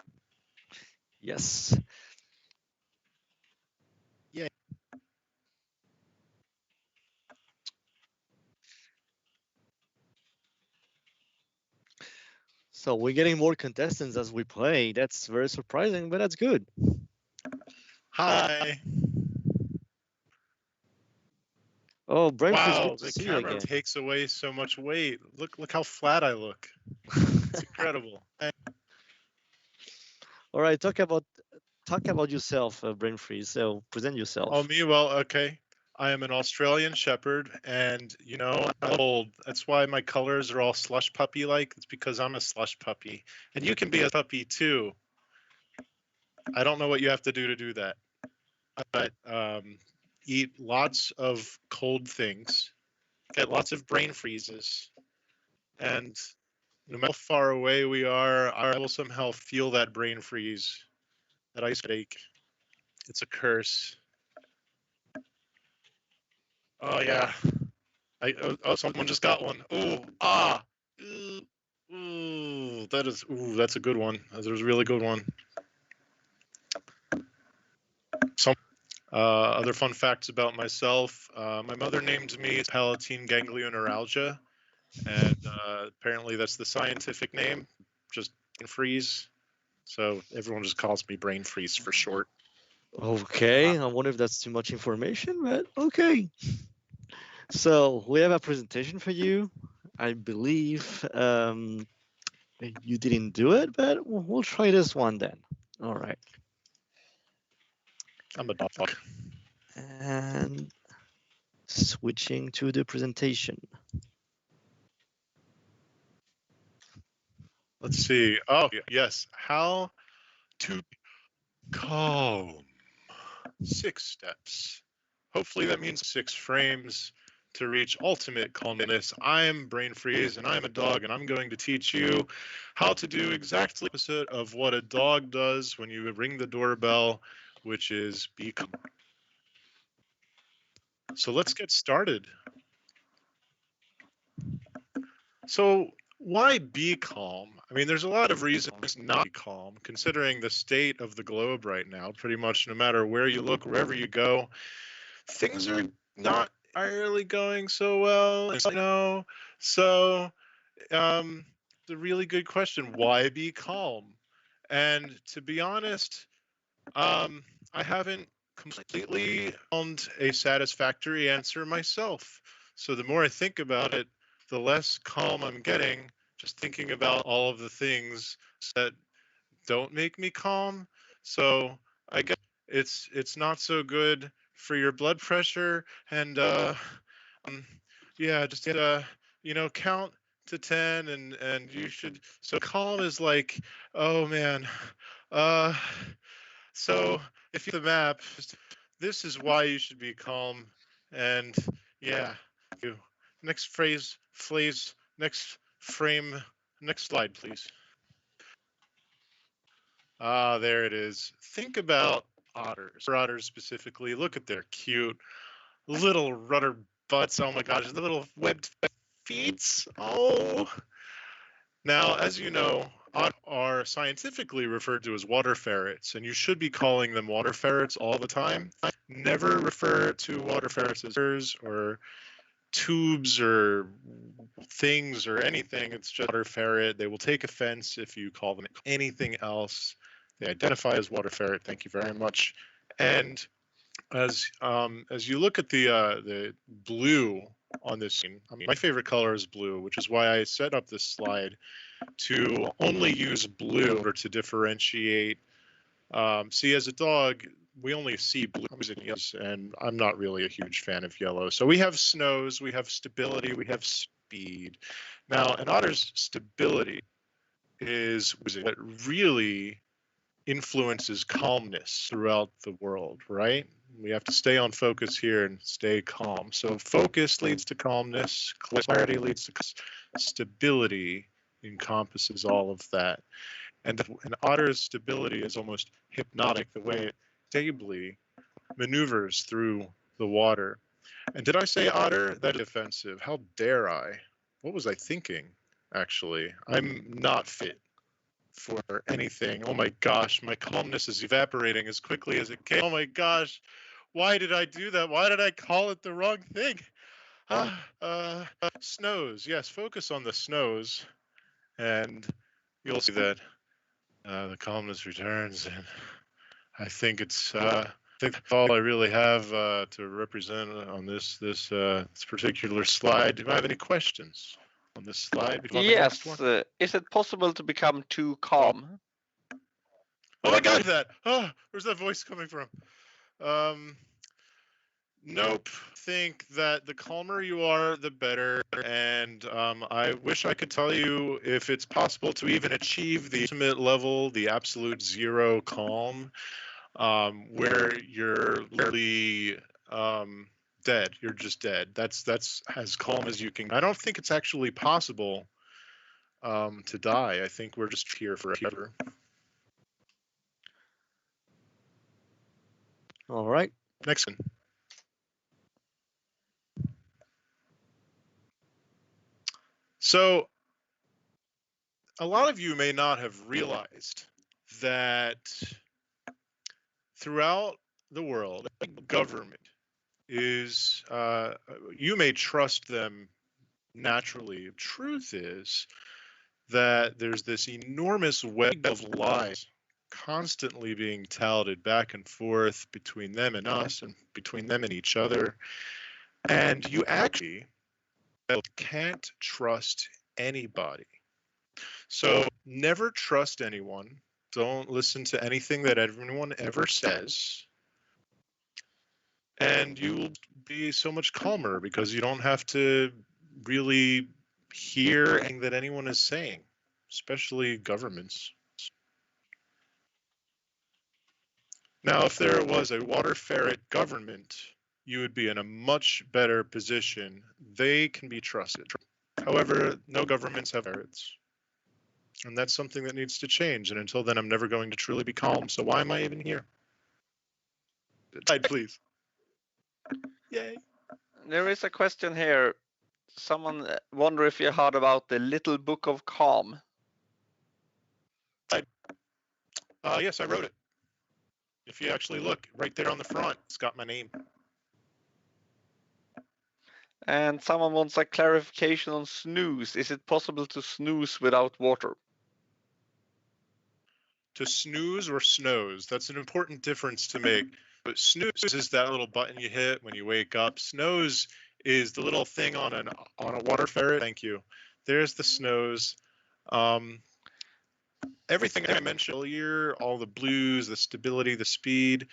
Yes.
Yeah.
So we're getting more contestants as we play. That's very surprising, but that's good.
Hi.
Oh, brain freeze,
wow,
good to
the
see you
camera
again.
takes away so much weight. Look how flat I look. It's incredible.
All right, talk about yourself, brain freeze. So present yourself.
Oh, me? Well, okay. I am an Australian Shepherd, and you know, I'm old. That's why my colors are all slush puppy-like. It's because I'm a slush puppy, and you can be a puppy too. I don't know what you have to do that, but eat lots of cold things, get lots of brain freezes, and no matter how far away we are, I will somehow feel that brain freeze, that ice headache. It's a curse. Oh yeah. Someone just got one. That's a good one. That was a really good one. Some other fun facts about myself. My mother named me Palatine ganglion neuralgia, and apparently that's the scientific name, just brain freeze. So everyone just calls me brain freeze for short.
Okay, I wonder if that's too much information, but okay. So we have a presentation for you. I believe you didn't do it, but we'll try this one then. All right.
I'm a dog.
And switching to the presentation.
Let's see. Oh, yes. How to calm. 6 steps. Hopefully that means 6 frames to reach ultimate calmness. I'm Brain Freeze, and I'm a dog, and I'm going to teach you how to do exactly the opposite of what a dog does when you ring the doorbell, which is be calm. So let's get started. So why be calm? I mean, there's a lot of reasons not to be calm, considering the state of the globe right now. Pretty much no matter where you look, wherever you go, things are not entirely going so well. So it's a really good question. Why be calm? And to be honest, I haven't completely found a satisfactory answer myself. So the more I think about it, the less calm I'm getting, just thinking about all of the things that don't make me calm. So I guess it's not so good for your blood pressure, and yeah, just count to 10, and you should. So calm is like, oh man, uh so if you the map, this is why you should be calm. And yeah, you. Next phrase, next frame, next slide, please. Ah, there it is. Think about otters. For otters specifically, look at their cute little rudder butts. Oh my gosh, the little webbed feet. Oh. Now, as you know, otters are scientifically referred to as water ferrets, and you should be calling them water ferrets all the time. Never refer to water ferrets as birds or tubes or things or anything. It's just water ferret. They will take offense if you call them anything else. They identify as water ferret. Thank you very much. And as you look at the blue on this scene, I mean, my favorite color is blue, which is why I set up this slide to only use blue in order to differentiate. See, as a dog, we only see blue and I'm not really a huge fan of yellow. So we have snows, we have stability, we have speed. Now, an otter's stability is what really influences calmness throughout the world, right? We have to stay on focus here and stay calm. So focus leads to calmness, clarity leads to stability, encompasses all of that. And an otter's stability is almost hypnotic, the way it stably maneuvers through the water. And did I say otter? That is offensive. How dare I? What was I thinking, actually? I'm not fit for anything. Oh my gosh, my calmness is evaporating as quickly as it came. Oh my gosh, why did I do that? Why did I call it the wrong thing? Snows. Yes, focus on the snows, and you'll see that the calmness returns. And I think it's all I really have to represent on this particular slide. Do I have any questions on this slide?
Yes. Is it possible to become too calm?
Oh my God, that! Oh, where's that voice coming from? Nope. Think that the calmer you are, the better. And I wish I could tell you if it's possible to even achieve the ultimate level, the absolute zero calm, where you're literally dead. You're just dead. That's as calm as you can. I don't think it's actually possible to die. I think we're just here forever.
All right.
Next one. So, a lot of you may not have realized that throughout the world, government is, you may trust them naturally. Truth is that there's this enormous web of lies constantly being touted back and forth between them and us and between them and each other. And you actually can't trust anybody. So never trust anyone. Don't listen to anything that anyone ever says. And you'll be so much calmer because you don't have to really hear anything that anyone is saying, especially governments. Now, if there was a water ferret government, you would be in a much better position. They can be trusted. However, no governments have ferrets. And that's something that needs to change. And until then, I'm never going to truly be calm. So why am I even here? Slide, please. Yay.
There is a question here. Someone wonder if you heard about the Little Book of Calm.
Yes, I wrote it. If you actually look right there on the front, it's got my name.
And someone wants a clarification on snooze. Is it possible to snooze without water?
To snooze or snows, that's an important difference to make. But snooze is that little button you hit when you wake up. Snooze is the little thing on a water ferret. Thank you. There's the snooze. Everything I mentioned earlier, all the blues, the stability, the speed.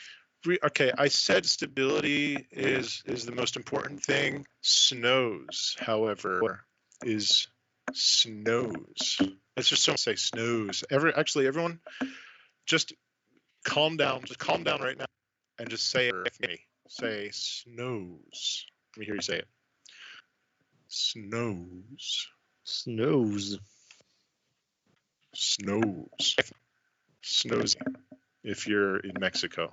Okay, I said stability is the most important thing. Snows, however, is snows. Let's just don't say snows. Everyone, just calm down. Just calm down right now and just say it with me. Say snows. Let me hear you say it. Snows.
Snows.
Snows. Snows if you're in Mexico.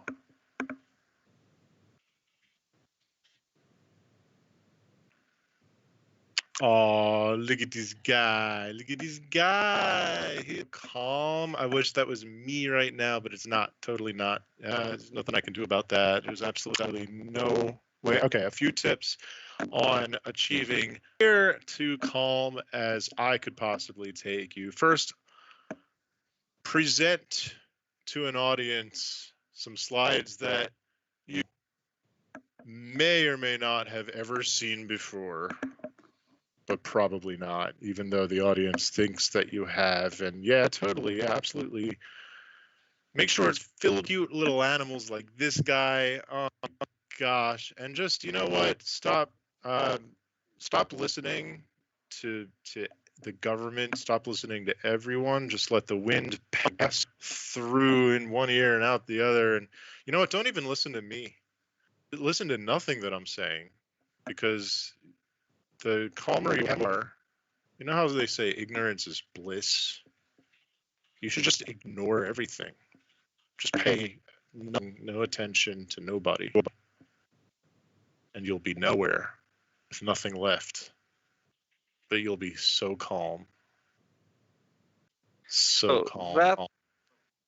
Oh, look at this guy. Look at this guy. He's calm. I wish that was me right now, but it's not. Totally not. There's nothing I can do about that. There's absolutely no way. Okay, a few tips on achieving here to calm as I could possibly take you. First, present to an audience some slides that you may or may not have ever seen before. But probably not, even though the audience thinks that you have. And yeah, totally, yeah, absolutely. Make sure it's filled with cute little animals like this guy. Oh gosh, and just, you know what? Stop listening to the government. Stop listening to everyone. Just let the wind pass through in one ear and out the other. And you know what? Don't even listen to me. Listen to nothing that I'm saying, because the calmer you are, you know how they say ignorance is bliss? You should just ignore everything. Just pay no attention to nobody. And you'll be nowhere with nothing left. But you'll be so calm. So calm.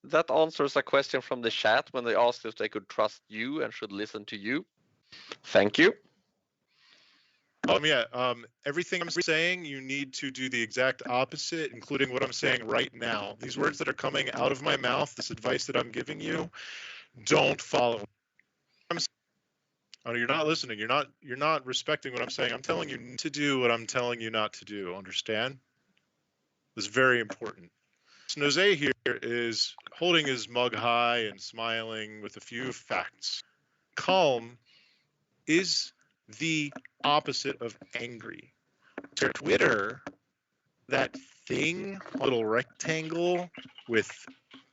That answers a question from the chat when they asked if they could trust you and should listen to you. Thank you.
Everything I'm saying, you need to do the exact opposite, including what I'm saying right now. These words that are coming out of my mouth, this advice that I'm giving you, don't follow. Oh, you're not listening. You're not respecting what I'm saying. I'm telling you to do what I'm telling you not to do. Understand? This is very important. Snose here is holding his mug high and smiling with a few facts. Calm is the opposite of angry. Twitter, that thing, little rectangle with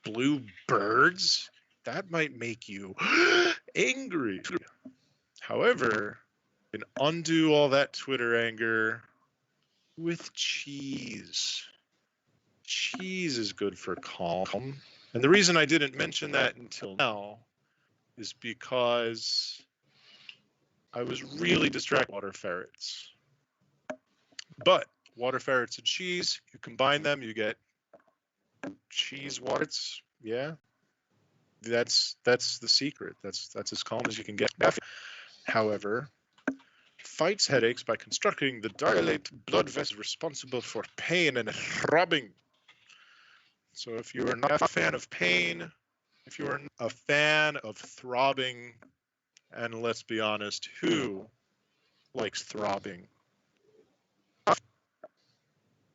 blue birds, that might make you angry. However, you can undo all that Twitter anger with cheese. Cheese is good for calm. And the reason I didn't mention that until now is because I was really distracted by water ferrets. But water ferrets and cheese, you combine them, you get cheese ferrets. Yeah, that's the secret. That's as calm as you can get. However, fights headaches by constructing the dilated blood vessels responsible for pain and throbbing. So if you are not a fan of pain, if you are a fan of throbbing, and let's be honest, who likes throbbing?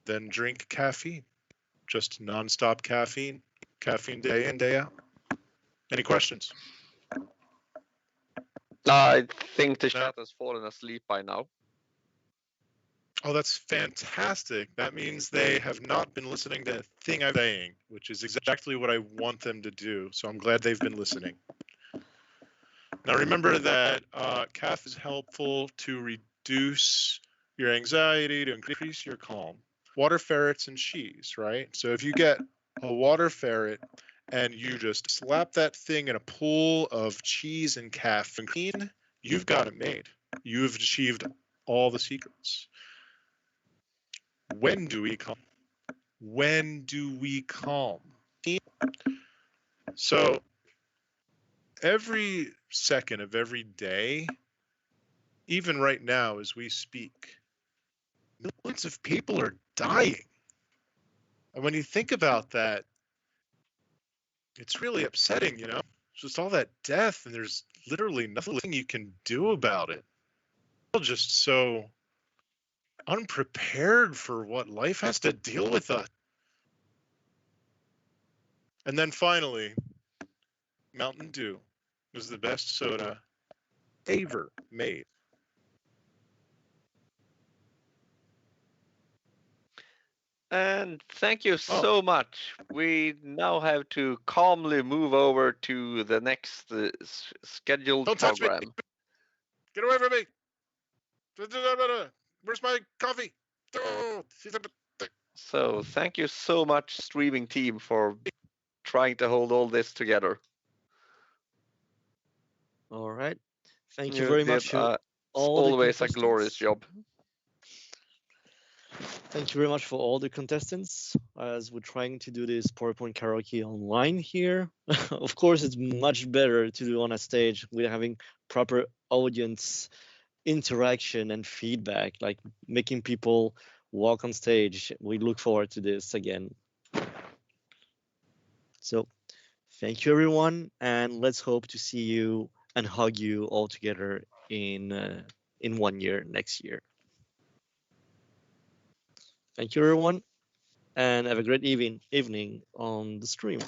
Then drink caffeine. Just non-stop caffeine. Caffeine day in, day out. Any questions?
I think the chat has fallen asleep by now.
Oh, that's fantastic. That means they have not been listening to a thing I'm saying, which is exactly what I want them to do. So I'm glad they've been listening. Now remember that caffeine is helpful to reduce your anxiety, to increase your calm. Water ferrets and cheese, right? So if you get a water ferret and you just slap that thing in a pool of cheese and caffeine, you've got it made. You've achieved all the secrets. When do we calm? When do we calm? So every second of every day, even right now as we speak, millions of people are dying. And when you think about that, it's really upsetting, you know? Just all that death, and there's literally nothing you can do about it. We're just so unprepared for what life has to deal with us. And then finally, Mountain Dew was the best soda ever made.
And thank you so much. We now have to calmly move over to the next scheduled
Don't touch me.
program.
Get away from me. Where's my coffee?
So thank you so much, streaming team, for trying to hold all this together.
All right. Thank you very much.
It's always a glorious job.
Thank you very much for all the contestants as we're trying to do this PowerPoint karaoke online here. Of course, it's much better to do on a stage with having proper audience interaction and feedback, like making people walk on stage. We look forward to this again. So thank you, everyone, and let's hope to see you and hug you all together in 1 year next year. Thank you, everyone, and have a great evening on the stream.